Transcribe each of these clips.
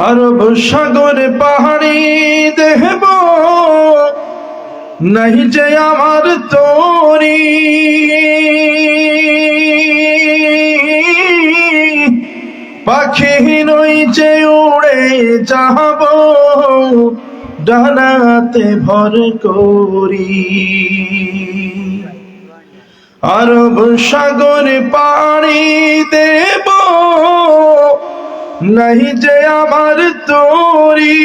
আরব সাগর পাহাড়ি দেহব নাহি যে আমার তোরি, পাখি নই যে উড়ে যাব ডানাতে ভর করি। আরব সাগর পাড়ি দেব নাহি যে আমার তোরি,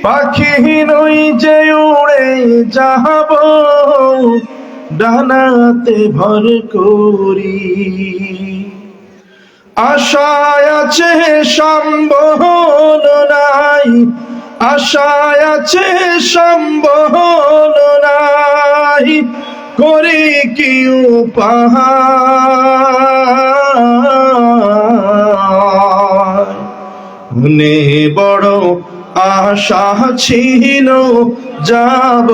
পাখি নই যে উড়ে যাব ডানাতে ভর করি। আশায় আছে সম্বল নাই, আশায় আছে সম্বল নাই, করি কি উপায়। মনে বড় আশা ছিল যাব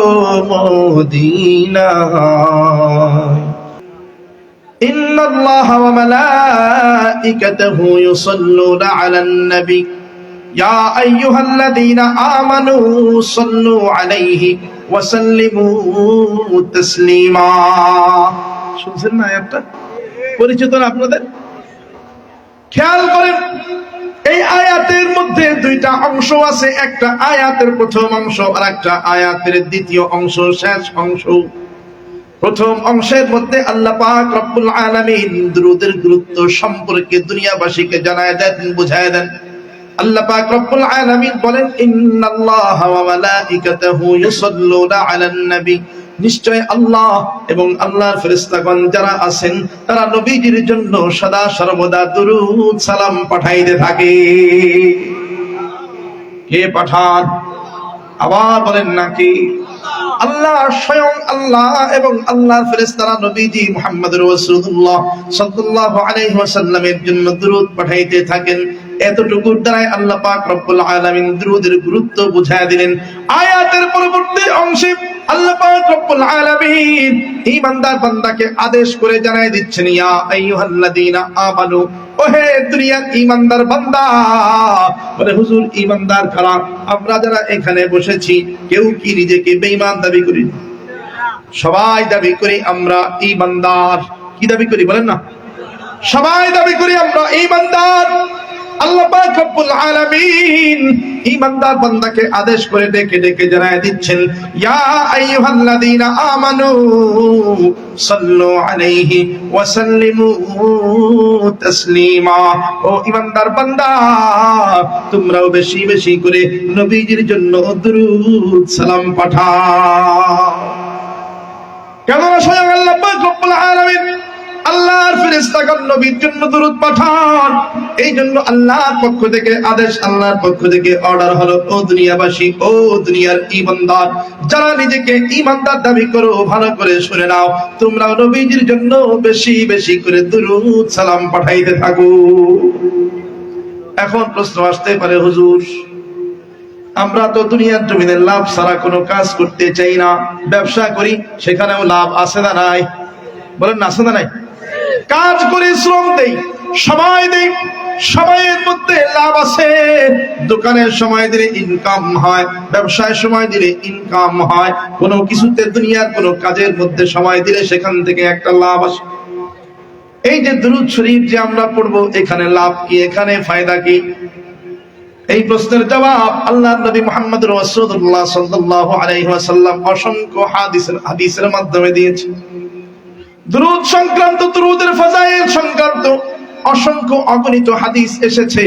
মদিনায়। إن الله وملائكته يصلون على النبي يا أيها الذين آمنوا صلوا عليه وسلموا تسليما। শুনছেন না আয়াতটা? পরিচিত না আপনাদের? খেয়াল করেন, এই আয়াতের মধ্যে দুইটা অংশ আছে। একটা আয়াতের প্রথম অংশ আর একটা আয়াতের দ্বিতীয় অংশ, শেষ অংশ। প্রথম অংশের মধ্যে আল্লাহ পাক রব্বুল আলামিন দুরূদের গুরুত্ব সম্পর্কে দুনিয়াবাসীকে জানায় দেন, বুঝায় দেন। আল্লাহ পাক রব্বুল আলামিন বলেন, ইন্নাল্লাহা ওয়া মালাইকাতাহু ইউসাল্লুনা আলান নবী, নিশ্চয় আল্লাহ এবং আল্লাহর ফেরেশতাগণ যারা আছেন তারা নবীজির জন্য সদা সর্বদা দুরূদ সালাম পাঠাইতে থাকে। কে পাঠান? আবার বলেন নাকি? আল্লাহ, স্বয়ং আল্লাহ এবং আল্লাহর ফেরেশতারা নবীজি মুহাম্মদ রাসূলুল্লাহ সাল্লাল্লাহু আলাইহি ওয়াসাল্লামের জন্য দুরূদ পাঠাইতে থাকেন। এতটুকুর দ্বারাই আল্লাহ পাক রব্বুল আলামিন দুরূদের গুরুত্ব বুঝায় দিলেন। আয়াতের পরবর্তী অংশে আল্লাহ পাক রব্বুল আলামিন ঈমানদার বান্দাকে আদেশ করে জানায় দিচ্ছেন, ইয়া আইয়ুহাল্লাযীনা আমানু, ওহে দুনিয়ার ঈমানদার বান্দা। বলে হুজুর ঈমানদার কারা? আমরা যারা এখানে বসেছি কেউ কি নিজেকে বেঈমান দাবি করি? সবাই দাবি করি আমরা ঈমানদার। কি দাবি করি বলেন না? সবাই দাবি করি আমরা ঈমানদার। আল্লাহ পাক রব্বুল আলামিন ঈমানদার বান্দাকে আদেশ করে ডেকে ডেকে জানায় দিচ্ছেন, ইয়া আইয়ুহাল্লাযীনা আমানু সাল্লু আলাইহি ওয়া সাল্লিমু তাসলিমা। ও ঈমানদার বান্দা, তোমরাও বেশি বেশি করে নবীজির জন্য দুরূদ সালাম পাঠাও। কেননা স্বয়ং আল্লাহ পাক রব্বুল আলামিন আল্লাহর ফেরেশতাগণ নবীর জন্য দুরূদ পাঠান। এই জন্য আল্লাহর পক্ষ থেকে আদেশ, আল্লাহর পক্ষ থেকে অর্ডার হলো, ও দুনিয়াবাসী, ও দুনিয়ার ঈমানদার যারা নিজেকে ঈমানদার দাবি করো, ভালো করে শুনে নাও, তোমরা নবীজির জন্য বেশি বেশি করে দুরূদ সালাম পাঠাইতে থাকো। এখন প্রশ্ন আসতে পারে, হুজুর আমরা তো দুনিয়ার জমিনে লাভ ছাড়া কোনো কাজ করতে চাই না, ব্যবসা করি সেখানেও লাভ আছে না নাই? বলেন না, আছে না নাই? কাজ করি, শ্রম দেই, সময় দেই, সময়ের মধ্যে লাভ আছে। দোকানের সময় দিলে ইনকাম হয়, ব্যবসায় সময় দিলে ইনকাম হয়, কোনো কিছুতে দুনিয়ার কোনো কাজের মধ্যে সময় দিলে সেখান থেকে একটা লাভ আসে। এই যে দুরূদ শরীফ যে আমরা পড়বো, এখানে লাভ কি? এখানে ফায়দা কি? এই প্রশ্নের জবাব আল্লাহর নবী মুহাম্মদ রাসূলুল্লাহ সাল্লাল্লাহু আলাইহি ওয়াসাল্লাম অসংখ্য হাদিসের মাধ্যমে দিয়েছে। দুরূদ সংক্রান্ত, দুরূদের ফাজাইল সংক্রান্ত অসংখ্য অগণিত হাদিস এসেছে।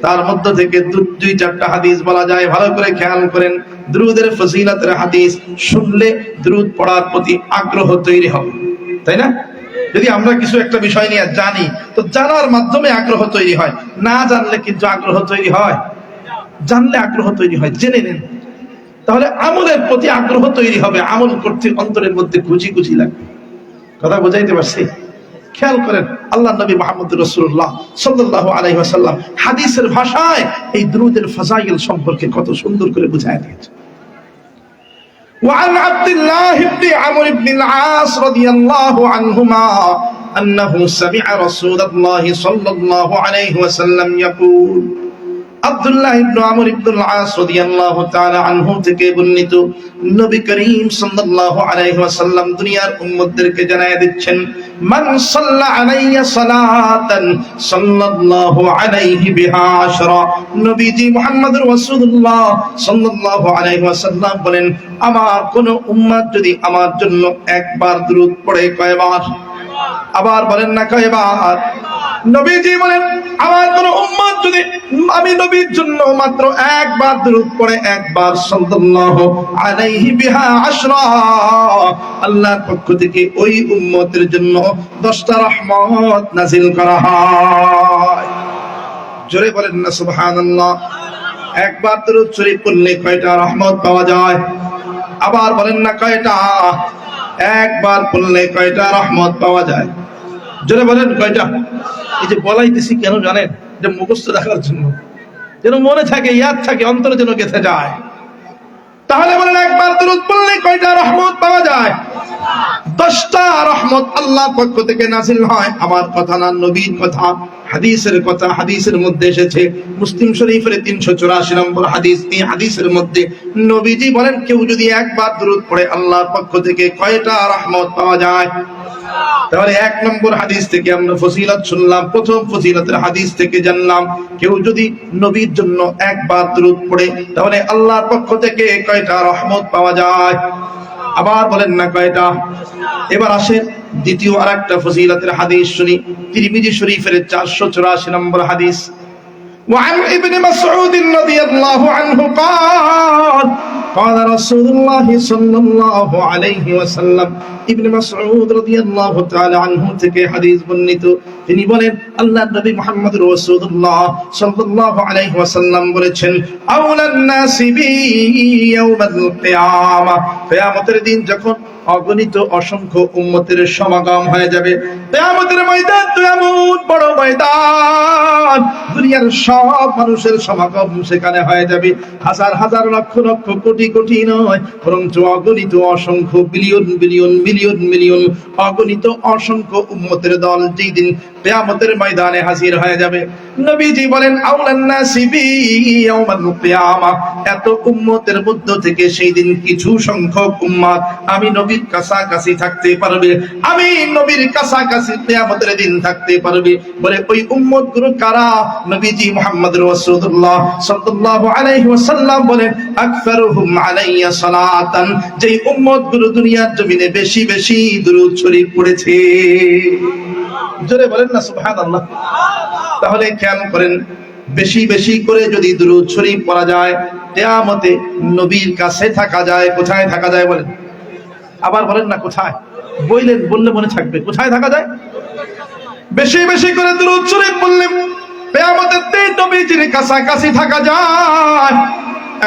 তার মধ্য থেকে দুই চারটা হাদিস বলা যায়, ভালো করে খেয়াল করেন। দুরূদের ফজিলতের হাদিস শুনলে দুরূদ পড়ার প্রতি আগ্রহ তৈরি হবে, তাই না? যদি আমরা কিছু একটা বিষয় নিয়ে জানি তো জানার মাধ্যমে আগ্রহ তৈরি হয়, না জানলে কিন্তু আগ্রহ তৈরি হয়? জানলে আগ্রহ তৈরি হয়। জেনে নেন, তাহলে আমলের প্রতি আগ্রহ তৈরি হবে, আমল করতে অন্তরের মধ্যে খুশি খুশি লাগবে। কথা বুঝাইতে পারছি? খেয়াল করেন, আল্লাহ নবী মুহাম্মদ রাসূলুল্লাহ সাল্লাল্লাহু আলাইহি ওয়াসাল্লাম হাদিসের ভাষায় এই দুরূদের ফাজাইল সম্পর্কে কত সুন্দর করে বুঝায় দিয়েছে। وعن عبد الله بن عمرو بن العاص رضي الله عنهما أنه سمع رسول الله صلى الله عليه وسلم يقول আব্দুল্লাহ ইবনে আমর ইবনে আল-আস রাদিয়াল্লাহু তাআলা আনহু থেকে বর্ণিত নবী করিম সাল্লাল্লাহু আলাইহি ওয়াসাল্লাম দুনিয়ার উম্মতদেরকে জানায় দিচ্ছেন মান সাল্লা আলাইয়া সালাতান সাল্লাল্লাহু আলাইহি বিহা আশরা। নবীজি মুহাম্মদুর রাসূলুল্লাহ সাল্লাল্লাহু আলাইহি ওয়াসাল্লাম বলেন আমার কোন উম্মত যদি আমার জন্য একবার দরুদ পড়ে কয়বার? আবার বলেন না কয়বার? নবীজি বলেন আমার কোন উম্মত যদি আমি নবীর জন্য মাত্র একবার দরুদ পড়ে একবার সাল্লাল্লাহু আলাইহি বিহা আশরা, আল্লাহর পক্ষ থেকে ওই উম্মতের জন্য 10টা রহমত নাযিল করা হয়। জোরে বলেন না সুবহানাল্লাহ। একবার দরুদ শরীফ পড়লে কয়টা রহমত পাওয়া যায়? আবার বলেন না কয়টা? একবার পড়লে কয়টা রহমত পাওয়া যায়? জোরে বলেন কয়টা? এই যে বলাইতেছি কেন জানেন? এটা মুখস্থ রাখার জন্য, যেন মনে থাকে, ইয়াদ থাকে, অন্তরে যেন গেঁথে যায়। তাহলে বলেন একবার দরুদ পড়লে কয়টা রহমত পাওয়া যায়? 10টা রহমত আল্লাহর পক্ষ থেকে নাযিল হয়। আমার কথা না, নবীর কথা, হাদিসের কথা। হাদিসের মধ্যে এসেছে, মুসলিম শরীফের 384 নম্বর হাদিস। এই হাদিসের মধ্যে নবীজি বলেন কেউ যদি একবার দরুদ পড়ে আল্লাহর পক্ষ থেকে কয়টা রহমত পাওয়া যায়? তাহলে 1 নম্বর হাদিস থেকে আমরা ফজিলত শুনলাম, প্রথম ফজিলতের হাদিস থেকে জানলাম কেউ যদি নবীর জন্য একবার দরুদ পড়ে তাহলে আল্লাহর পক্ষ থেকে কয়টা রহমত পাওয়া যায়? আবার বলেন না কয়টা? এবার আসেন দ্বিতীয় আরেকটা ফজিলতের হাদিস শুনি, তিরমিজি শরীফের 484 নম্বর হাদিস। وعن ابن مسعود رضي الله عنه قال قال رسول الله صلى الله عليه وسلم। ইবনে মাসউদ রাদিয়াল্লাহু তাআলা আনহু থেকে হাদিস বর্ণিত, তিনি বলেন আল্লাহর নবী মুহাম্মদুর রাসূলুল্লাহ সাল্লাল্লাহু আলাইহি ওয়াসাল্লাম বলেছেন আউলান নাসি বি ইয়াউমাল কিয়ামাহ, কিয়ামতের দিন যখন অগণিত অসংখ্য উম্মতের সমাগম হয়ে যাবে, কিয়ামতের ময়দান তো এমন বড় ময়দান, দুনিয়ার সব মানুষের সমাগম সেখানে হয়ে যাবে। হাজার হাজার লক্ষ লক্ষ কোটি কোটি নয়, বরং অগণিত অসংখ্য বিলিয়ন বিলিয়ন মিলিয়ন মিলিয়ন অগণিত অসংখ্য উম্মতের দল যেই দিন কিয়ামতের ময়দানে হাজির হয়ে যাবে। নবীজি বলেন আউলান নাসি বি ইয়াউমাল কিয়ামাহ, এত উম্মতের মধ্য থেকে সেই দিন কিছু সংখ্যক উম্মত আমি নবীর কাছাকাছি থাকতে পারবে, আমি নবীর কাছাকাছি কিয়ামতের দিন থাকতে পারবে। বলে ওই উম্মতগুলো কারা? নবীজি মুহাম্মদুর রাসূলুল্লাহ সাল্লাল্লাহু আলাইহি ওয়াসাল্লাম বলেন আকসারুহুম আলাইয়া সালাতান, যেই উম্মতগুলো দুনিয়ার জমিনে বেশি বেশি দুরূদ শরীফ পড়েছে। জোরে বলেন না সুবহানাল্লাহ। তাহলে খেয়াল করেন, বেশি বেশি করে যদি দুরূদ শরীফ পড়া যায় কিয়ামতে নবীর কাছে থাকা যায়। কোথায় থাকা যায় বলেন? আবার বলেন না কোথায়? বললে মনে থাকবে। কোথায় থাকা যায়? বেশি বেশি করে দুরূদ শরীফ পড়লে কিয়ামতে নবীজির কাছাকাছি থাকা যায়।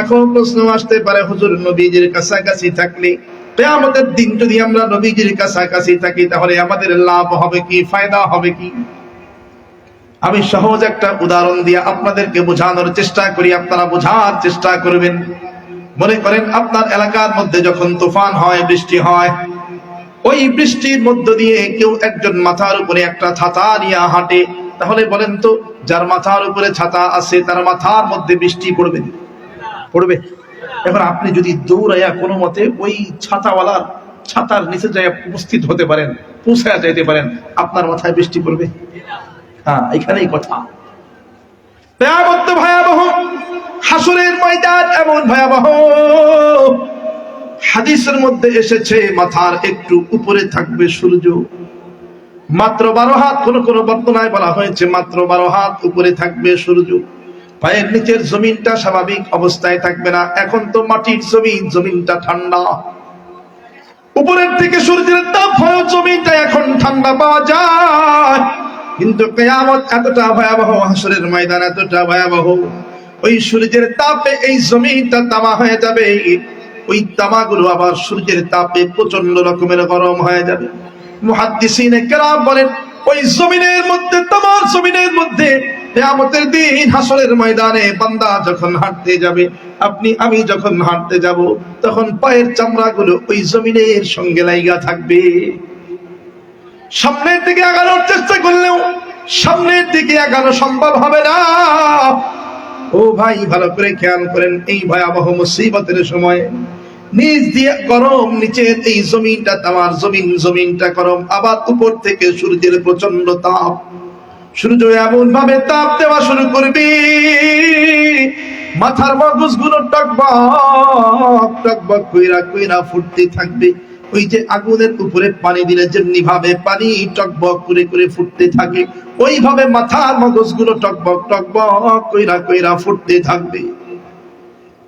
এখন প্রশ্ন আসতে পারে, হুজুর নবীজির কাছাকাছি থাকলে, কিয়ামতের দিন যদি আমরা নবীজির কাছাকাছি থাকি তাহলে আমাদের লাভ হবে কি, ফায়দা হবে কি? আমি সহজ একটা উদাহরণ দিয়ে আপনাদেরকে বোঝানোর চেষ্টা করি, আপনারা বোঝার চেষ্টা করবেন। মনে করেন আপনার এলাকার মধ্যে যখন তুফান হয়, বৃষ্টি হয়, ওই বৃষ্টির মধ্য দিয়ে কেউ একজন মাথার উপরে একটা ছাতা নিয়ে হাঁটে, তাহলে বলেন তো যার মাথার উপরে ছাতা আছে তার মাথার মধ্যে বৃষ্টি পড়বে? পড়বে। এবার আপনি যদি দৌড়াইয়া কোনো মতে ওই ছাতাওয়ালার ছাতার নিচে যাই উপস্থিত হতে পারেন, পৌঁছায়া যাইতে পারেন, আপনার মাথায় বৃষ্টি পড়বে? হ্যাঁ, এখানেই কথা। কিয়ামত ভয়াবহ, হাসরের ময়দান এমন ভয়াবহ, হাদিসের মধ্যে এসেছে মাথার একটু উপরে থাকবে সূর্য, মাত্র 12 হাত, কোন কোন বর্ণনায় বলা হয়েছে মাত্র 12 হাত উপরে থাকবে সূর্য। পায়ের নিচের জমিনটা স্বাভাবিক অবস্থায় থাকবে না। এখন তো মাটির জমিন, জমিনটা ঠান্ডা, উপরের থেকে সূর্যের তাপ হয় জমিনটা এখন ঠান্ডা পাওয়া যায়। কিন্তু কিয়ামত এতটা ভয়াবহ, হাসরের ময়দান এতটা ভয়াবহ, ওই সূর্যের তাপে এই জমিনটা তামা হয়ে যাবে, ওই তামাগুলো আবার সূর্যের তাপে প্রচন্ড রকমের গরম হয়ে যাবে। মুহাদ্দিসিনে কেরাম বলেন ওই জমিনের মধ্যে, তামার জমিনের মধ্যে কিয়ামতের দিন হাসরের ময়দানে বান্দা যখন হাঁটতে যাবে, আপনি আমি যখন হাঁটতে যাব, তখন পায়ের চামড়াগুলো ওই জমিনের সঙ্গে লাইগা থাকবে। সামনের দিকে আগানোর চেষ্টা করলেও সামনের দিকে আগানো সম্ভব হবে না। ও ভাই, ভালো করে খেয়াল করেন, এই ভয়াবহ মুসিবতের সময় নিচ দিয়ে গরম, নিচের এই জমিনটা তামার জমিনটা গরম, আবার উপর থেকে সূর্যের প্রচন্ড তাপ। সূর্য এমন ভাবে তাপ দেওয়া শুরু করবে, মাথার মগজগুলো টকবক কইরা ফুটতে থাকবে। ওই যে আগুনের উপরে পানি দিলে যেমনি ভাবে পানি টকবক করে ফুটতে থাকে, ওইভাবে মাথার মগজগুলো টকবক কইরা ফুটতে থাকবে।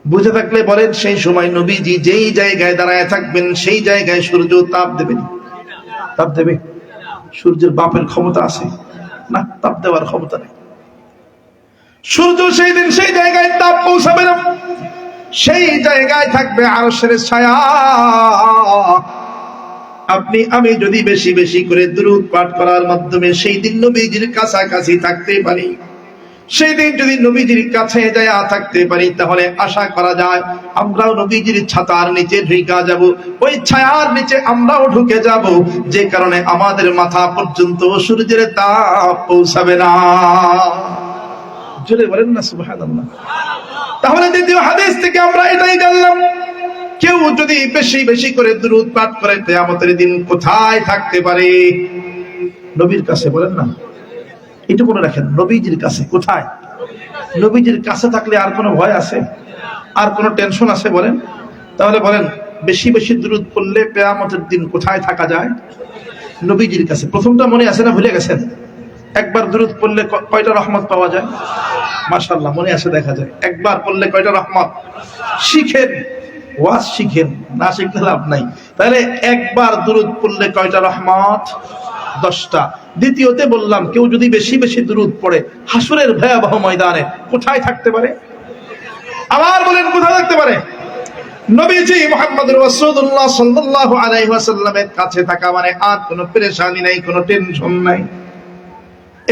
বুঝে থাকলে বলেন, সেই সময় নবীজি যেই জায়গায় দাঁড়ায় থাকবেন সেই জায়গায় সূর্য তাপ দেবে? তাপ দেবে? সূর্যের বাপের ক্ষমতা আছে না? তাপ দেওয়ার ক্ষমতা নেই। সূর্য সেই দিন সেই জায়গায় তাপ পৌঁছাবে না, সেই জায়গায় থাকবে আরশের ছায়া। আপনি আমি যদি বেশি বেশি করে দুরূদ পাঠ করার মাধ্যমে সেই দিন নবীজির কাছাকাছি থাকতে পারি, সেই দিন যদি নবীজির কাছে যায় থাকতে পারি, তাহলে আশা করা যায় আমরাও নবীজির ছাতার নিচে ঢুকে যাব, ওই ছায়ার নিচে আমরাও ঢুকে যাব, যে কারণে আমাদের মাথা পর্যন্ত সূর্যের তাপ পৌঁছাবে না। জোরে বলেন না সুবহানাল্লাহ। তাহলে দ্বিতীয় হাদিস থেকে আমরা এটাই জানলাম, কেউ যদি বেশি বেশি করে দুরূদ পাঠ করে কিয়ামতের দিন কোথায় থাকতে পারে? নবীর কাছে। বলেন না, এটা মনে রাখেন, নবীজির কাছে। কোথায়? নবীজির কাছে থাকলে আর কোনো ভয় আছে? আর কোনো টেনশন আছে? বলেন। তাহলে বলেন, বেশি বেশি দুরূদ পড়লে কিয়ামতের দিন কোথায় থাকা যায়? নবীজির কাছে। প্রথমটা মনে আছে না ভুলে গেছেন? একবার দুরূদ পড়লে কয়টা রহমত পাওয়া যায়? মাশাআল্লাহ, মনে আছে, দেখা যায়। একবার পড়লে কয়টা রহমত? শিখেন, ওয়াজ শিখেন, না শিখলে লাভ নাই। তাহলে একবার দুরূদ পড়লে কয়টা রহমত? 10টা। দ্বিতীয়তে বললাম, কেউ যদি বেশি বেশি দুরূদ পড়ে হাসরের ভয়াবহ ময়দানে কোথায় থাকতে পারে? আবার বলেন, কোথায় থাকতে পারে? নবীজি মুহাম্মদুর রাসূলুল্লাহ সাল্লাল্লাহু আলাইহি ওয়াসাল্লামের কাছে থাকা মানে আর কোনো পেরেশানি নাই, কোনো টেনশন নাই।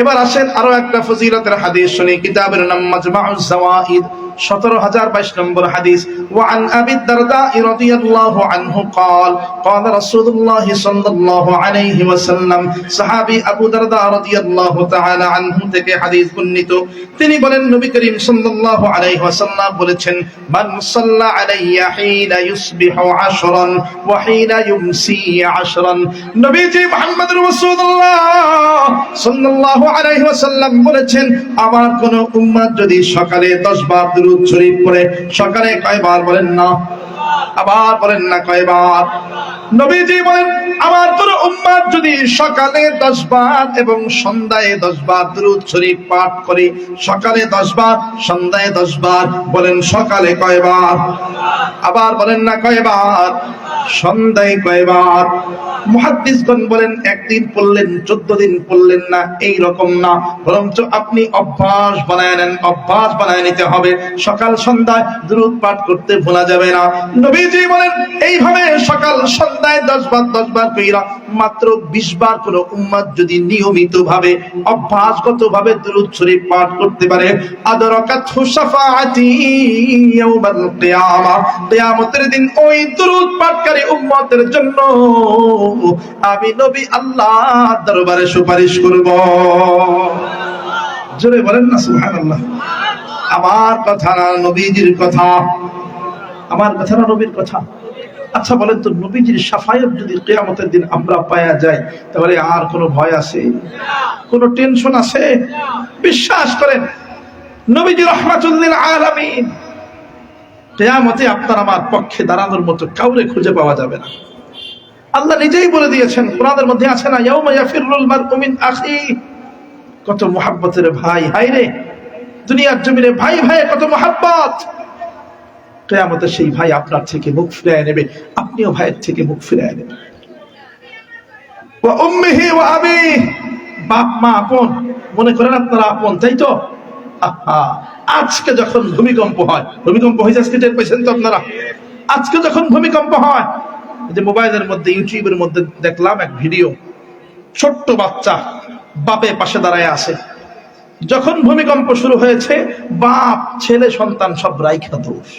এবার আসেন আরো একটা ফজিলতের হাদিস শুনি। কিতাবের নাম মাজমাউজ জাওয়াইদ, 17022 নম্বর হাদিস। ওয়া আন আবি দারদা রাদিয়াল্লাহু আনহু قال قال رسول الله صلى الله عليه وسلم, সাহাবী আবু দারদা রাদিয়াল্লাহু তাআলা আনহু থেকে হাদিস বর্ণিত। তিনি বলেন, নবী করিম সাল্লাল্লাহু আলাইহি ওয়াসাল্লাম বলেছেন, মান সাল্লা আলাইয়া হিনা ইউসবিহু 10 ওয়া হিনা ইউমসি 10। নবীজি মুহাম্মদুর রাসূলুল্লাহ সাল্লাল্লাহু আলাইহি ওয়াসাল্লাম বলেছেন, আমার কোন উম্মত যদি সকালে 10 বার দুরূদ শরীফ পড়ে, সকালে কয়বার বলেন না? আবার বলেন না, কয়বার? নবীজি বলেন, আমার কোন উম্মত যদি সকালে 10 বার এবং সন্ধ্যায় 10 বার দুরূদ শরীফ পাঠ করে, সকালে 10 বার সন্ধ্যায় 10 বার, বলেন সকালে কয়বার? আবার বলেন না, কয়বার? সন্ধ্যায় কয়বার? মুহাদ্দিসগণ বলেন, একদিন পড়লেন 14 দিন পড়লেন না, এই রকম না, বরঞ্চ আপনি অভ্যাস বানায় নেন, অভ্যাস বানায় নিতে হবে। সকাল সন্ধ্যায় দুরূদ পাঠ করতে ভোলা যাবে না। নবীজি বলেন, এইভাবে সকাল সন্ধ্যায় 10 বার কইরা মাত্র 20 বার কোন উম্মত যদি নিয়মিত ভাবে অভ্যাসগত ভাবে দুরূদ শরীফ পাঠ করতে পারে, আদরাকাতহু শাফাআতি ইয়াউমাল কিয়ামা, কিয়ামতের দিন ওই দুরূদ পাঠকারী উম্মতের জন্য আমি নবী আল্লাহর দরবারে সুপারিশ করব। জোরে বলেন না সুবহানাল্লাহ। আমার কথা না নবীজির কথা, আমার কথা না নবীর কথা। আচ্ছা বলেন তো, নবীজির শাফায়াত যদি কিয়ামতের দিন আমরা পাওয়া যায়, তাহলে আর কোনো ভয় আছে? কোনো টেনশন আছে? বিশ্বাস করেন, নবীজি রাহমাতুল লিল আলামিন, কিয়ামতে আপনার আমার পক্ষে দাঁড়ানোর মতো কাউরে খুঁজে পাওয়া যাবে না। আল্লাহ নিজেই বলে দিয়েছেন, কোরআনের মধ্যে আছে না, ইয়াউমা ইয়াফিরুল মারউ মিন আখি। কত মুহাব্বতের ভাই, হায় রে, দুনিয়ার জমিনে ভাই ভাই কত মুহাব্বত। কিয়ামতে সেই ভাই আপনার থেকে মুখ ফিরিয়ে নেবে, আপনিও ভাইয়ের থেকে মুখ ফিরিয়ে নেবেন। ওয়া উম্মিহি ওয়া আবি, বাপ মা আপন মনে করেন আপনারা আপন, তাই তো? আজকে যখন ভূমিকম্প হয়, ভূমিকম্প হয়েছে আজকে টের পেয়েছেন তো আপনারা? আজকে যখন ভূমিকম্প হয়, যে মোবাইলের মধ্যে ইউটিউবের মধ্যে দেখলাম এক ভিডিও, ছোট্ট বাচ্চা বাপে পাশে দাঁড়ায় আছে। যখন ভূমিকম্প শুরু হয়েছে, বাপ ছেলে সন্তান সব রাইখা দোষ।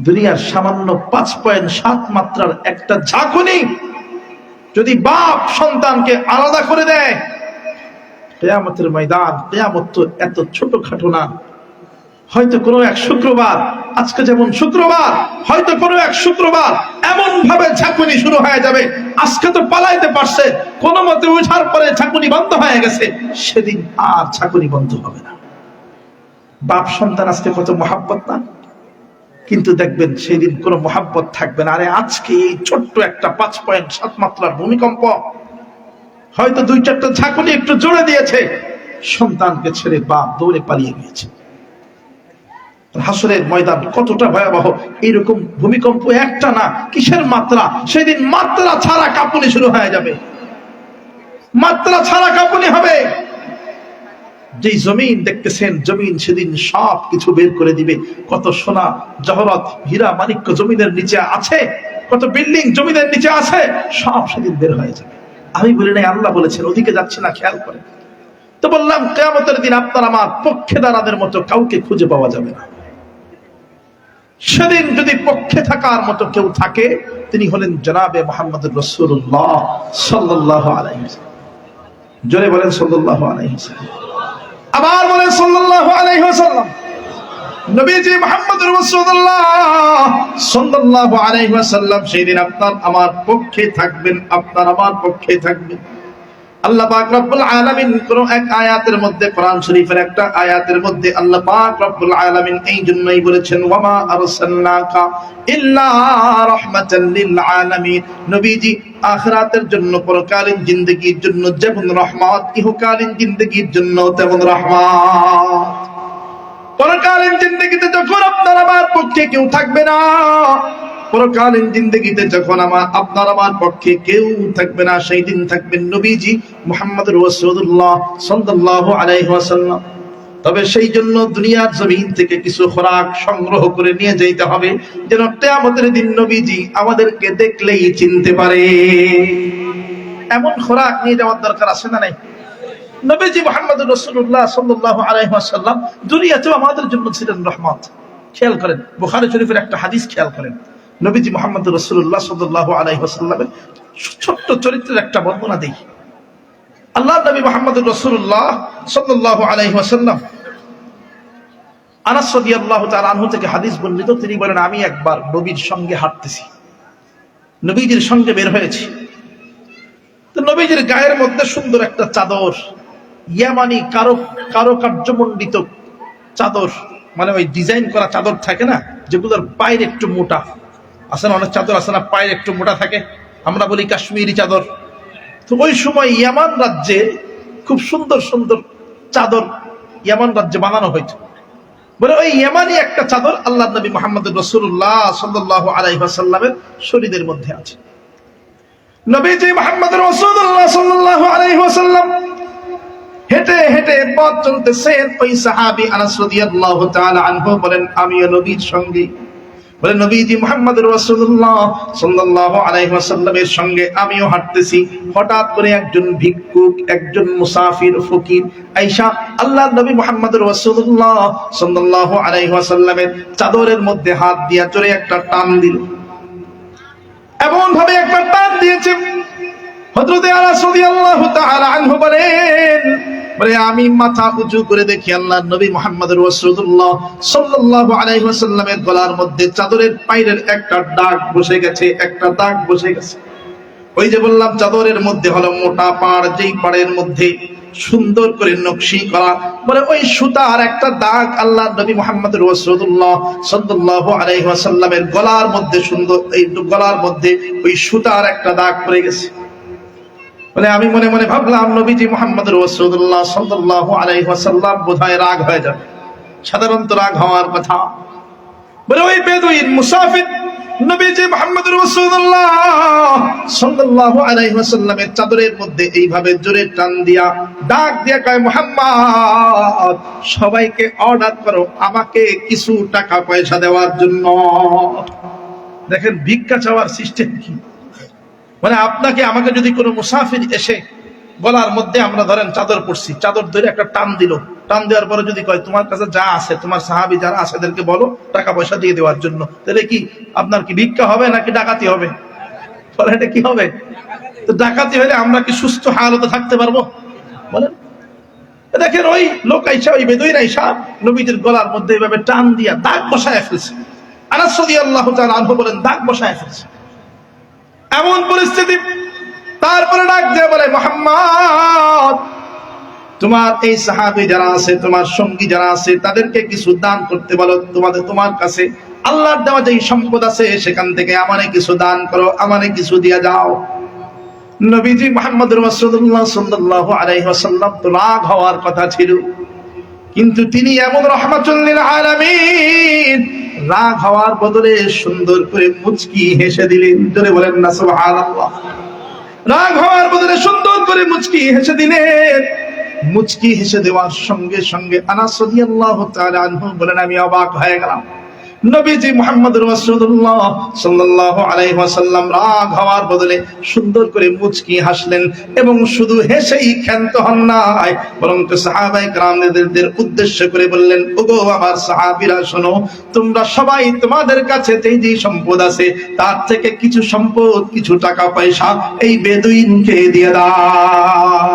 দুনিয়ার সামান্য 5.7 মাত্রার একটা ঝাঁকুনি যদি বাপ সন্তানকে আলাদা করে দেয়, কিয়ামতের ময়দান, কিয়ামত তো এত ছোটখাটো না। হয়তো কোনো এক শুক্রবার, আজকে যেমন শুক্রবার, হয়তো কোনো এক শুক্রবার এমন ভাবে ঝাঁকুনি শুরু হয়ে যাবে, আজকে তো পালাইতে পারছে, কোন মতে উঠার পরে ঝাঁকুনি বন্ধ হয়ে গেছে, সেদিন আর ঝাঁকুনি বন্ধ হবে না। বাপ সন্তান আজকে কত মহাব্বত না, কিন্তু দেখবেন সেদিন কোনো মহাব্বত থাকবে না। আরে আজকে এই ছোট্ট একটা 5.7 মাত্রার ভূমিকম্প হয়তো 2-4টা ঝাঁকুনি একটু জোরে দিয়েছে, সন্তানকে ছেড়ে বাপ দৌড়ে পালিয়ে গিয়েছে। হাসরের ময়দান কতটা ভয়াবহ! এইরকম ভূমিকম্প একটা না, কিসের মাত্রা! সেদিন মাত্রা ছাড়া কাঁপুনি শুরু হয়ে যাবে, মাত্রা ছাড়া কাঁপুনি হবে। যেই জমিন দেখতেছেন, জমিন সেদিন সব কিছু বের করে দিবে। কত সোনা জহরত হীরা মানিক্য জমিনের নিচে আছে, কত বিল্ডিং জমিনের নিচে আছে, সব সেদিন বের হয়ে যাবে। আমি বলি নাই, আল্লাহ বলেছেন, ওদিকে যাচ্ছে না, খেয়াল করেন। তো বললাম কিয়ামতের দিন আপনার আমার পক্ষেদারদের মতো কাউকে খুঁজে পাওয়া যাবে না। সেদিন যদি পক্ষে থাকার মতো কেউ থাকে, তিনি হলেন জনাবে মুহাম্মদুর রাসূলুল্লাহ সাল্লাল্লাহু আলাইহি ওয়াসাল্লাম। জোরে বলেন সাল্লাল্লাহু আলাইহি ওয়াসাল্লাম, আবার বলেন সাল্লাল্লাহু আলাইহি ওয়াসাল্লাম। নবীজি মুহাম্মদুর রাসূলুল্লাহ সাল্লাল্লাহু আলাইহি ওয়াসাল্লাম সেদিন আপনার আমার পক্ষে থাকবেন, আপনার আমার পক্ষে থাকবেন। আল্লাহ পাক রব্বুল আলামিন কোন এক আয়াতের মধ্যে, কোরআন শরীফের একটা আয়াতের মধ্যে আল্লাহ পাক রব্বুল আলামিন এই জন্যই বলেছেন, ওয়ামা আরসালনাকা ইল্লা রাহমাতাল লিল আলামিন। নবীজি আখিরাতের জন্য, পরকালীন জিন্দেগীর জন্য যেমন রহমত, ইহকালীন জিন্দেগীর জন্য তেমন রহমত। পরকালীন জিন্দেগীতে যখন আপনার আমার পক্ষে কেউ থাকবে না, পরকালীন জিন্দেগীতে যখন আপনার আমার পক্ষে কেউ থাকবে না, সেই দিন থাকবেন নবীজি মুহাম্মদুর রাসূলুল্লাহ সাল্লাল্লাহু আলাইহি ওয়াসাল্লাম। তবে সেই জন্য দুনিয়ার জমিন থেকে কিছু খোরাক সংগ্রহ করে নিয়ে যেতে হবে, যেন কিয়ামতের দিন নবীজি আমাদেরকে দেখলেই চিনতে পারে। এমন খোরাক নিয়ে যাওয়ার দরকার আছে না নাই? নবীজি মুহাম্মদুর রাসূলুল্লাহ সাল্লাল্লাহু আলাইহি ওয়াসাল্লাম দুনিয়াতেও আমাদের জন্য ছিলেন রহমত। খেয়াল করেন, বুখারী শরীফের একটা হাদিস খেয়াল করেন। নবীজি মুহাম্মদুর রাসূলুল্লাহ সাল্লাল্লাহু আলাইহি ওয়াসাল্লামের ছোট্ট চরিত্রের একটা বর্ণনা দেই। আল্লাহর নবী মুহাম্মদুর রাসূলুল্লাহ সাল্লাল্লাহু আলাইহি ওয়াসাল্লাম, আনাস রাদিয়াল্লাহু তাআলা আনহু থেকে হাদিস বর্ণিত, তিনি বলেন, আমি একবার নবীর সঙ্গে হাঁটতেছি, নবীজির সঙ্গে বের হয়েছি। তো নবীজির গায়ের মধ্যে সুন্দর একটা চাদর, ইয়ামানি কারুকার্যমণ্ডিত চাদর, মানে ওই ডিজাইন করা চাদর থাকে না, যেগুলোর পায়ের একটু মোটা আছে না, অনেক চাদর আছে না পায়ের একটু মোটা থাকে, আমরা বলি কাশ্মীরি চাদর। তো ওই সময় ইয়ামান রাজ্যে খুব সুন্দর সুন্দর চাদর ইয়ামান রাজ্যে বানানো হয়েছে। বলে ওই ইয়ামানি একটা চাদর আল্লাহর নবী মুহাম্মদুর রাসূলুল্লাহ সাল্লাল্লাহু আলাইহি ওয়াসাল্লামের শরীরের মধ্যে আছে। নবীজি মুহাম্মদুর রাসূলুল্লাহ সাল্লাল্লাহু আলাইহি ওয়াসাল্লাম হেঁটে হেঁটে পথ চলতেছেন। ওই সাহাবী আনাস রাদিয়াল্লাহু তাআলা আনহু বলেন, আমিও নবীর সঙ্গে, বলে নবীজি মুহাম্মদুর রাসূলুল্লাহ সাল্লাল্লাহু আলাইহি ওয়াসাল্লামের সঙ্গে আমিও হাঁটতেছি। হঠাৎ করে একজন ভিক্ষুক, একজন মুসাফির ফকির আয়েশা আল্লাহর নবী মুহাম্মদুর রাসূলুল্লাহ সাল্লাল্লাহু আলাইহি ওয়াসাল্লামের চাদরের মধ্যে হাত দিয়া জোরে একটা টান দিল। এমন ভাবে একটা টান দিয়েছে, হযরত আনাস রাদিয়াল্লাহু তাআলা আনহু বলেন, আমি মাথা উঁচু করে দেখি আল্লাহর নবী মুহাম্মদুর রাসূলুল্লাহ সাল্লাল্লাহু আলাইহি ওয়াসাল্লামের গলার মধ্যে চাদরের পাইরের একটা দাগ বসে গেছে, একটা দাগ বসে গেছে। ওই যে বললাম চাদরের মধ্যে হলো মোটা পাড়, যেই পাড়ের মধ্যে সুন্দর করে নকশি করা, বলে ওই সুতার একটা দাগ আল্লাহর নবী মুহাম্মদুর রাসূলুল্লাহ সাল্লাল্লাহু আলাইহি ওয়াসাল্লামের গলার মধ্যে, সুন্দর এই গলার মধ্যে ওই সুতার একটা দাগ পড়ে গেছে। বলে আমি মনে মনে ভাবলাম, নবীজি মুহাম্মদুর রাসূলুল্লাহ সাল্লাল্লাহু আলাইহি ওয়াসাল্লাম বোধহয় রাগ হয়ে যাবে, সাধারণত রাগ হওয়ার কথা। বলে ওই বেদুইন মুসাফির নবীজি মুহাম্মদুর রাসূলুল্লাহ সাল্লাল্লাহু আলাইহি ওয়াসাল্লামের চাদরের মধ্যে এইভাবে জোরে টান দিয়া ডাক দিয়া কয়, মুহাম্মদ, সবাইকে অর্ডার করো আমাকে কিছু টাকা পয়সা দেওয়ার জন্য। দেখেন ভিক্ষা চাওয়ার সিস্টেম কি। মানে আপনাকে আমাকে যদি কোনো মুসাফির এসে গলার মধ্যে, আমরা ধরেন চাদর পরছি, চাদর ধরে একটা টান দিল, টান দেওয়ার পরে যদি কয় তোমার কাছে যা আছে, তোমার সাহাবী যারা আছে এদেরকে বলো টাকা পয়সা দিয়ে দেওয়ার জন্য, তাহলে কি আপনার কি ভিক্ষা হবে নাকি ডাকাতি হবে? বলে এটা কি হবে? তো ডাকাতি হলে আমরা কি সুস্থ হালতে থাকতে পারবো বলেন? দেখেন ওই লোক আইসা, ওই বেদুইন আইসা নবীজির গলার মধ্যে এভাবে টান দিয়া দাগ বসায় ফেলছে। আনাস রাদিয়াল্লাহু তাআলা আনহু বলেন দাগ বসায় ফেলছে। এমন পরিস্থিতি, তারপরে ডাক দিয়ে বলে, মুহাম্মদ তোমার এই সাহাবী যারা আছে, তোমার সঙ্গী যারা আছে, তাদেরকে কিছু দান করতে বলো। তোমার কাছে আল্লাহর দেওয়া যে সম্পদ আছে সেখান থেকে আমারে কিছু দান করো, আমারে কিছু দিয়ে যাও। নবীজি মুহাম্মদুর রাসূলুল্লাহ সাল্লাল্লাহু আলাইহি ওয়াসাল্লাম তো রাগ হওয়ার কথা ছিল, কিন্তু তিনি এমন রাহমাতুল লিল আলামিন, রাগ হওয়ার বদলে সুন্দর করে মুচকি হেসে দিলেন। জোরে বলেন না সুবহানাল্লাহ। রাগ হওয়ার বদলে সুন্দর করে মুচকি হেসে দিলেন। মুচকি হেসে দেওয়ার সঙ্গে সঙ্গে আনাস রাদিয়াল্লাহু তাআলা আনহু বলেন, আমি অবাক হয়ে গেলাম। নবীজি মুহাম্মদুর রাসূলুল্লাহ সাল্লাল্লাহু আলাইহি ওয়াসাল্লাম রাগ হওয়ার বদলে সুন্দর করে মুচকি হাসলেন, এবং শুধু হেসেই ক্ষান্ত হন নাই, বরং সাহাবায়ে কেরামদের উদ্দেশ্য করে বললেন, ওগো আমার সাহাবীরা শোনো, তোমরা সবাই তোমাদের কাছে যে সম্পদ আছে তার থেকে কিছু সম্পদ, কিছু টাকা পয়সা এই বেদুইনকে দিয়ে দাও।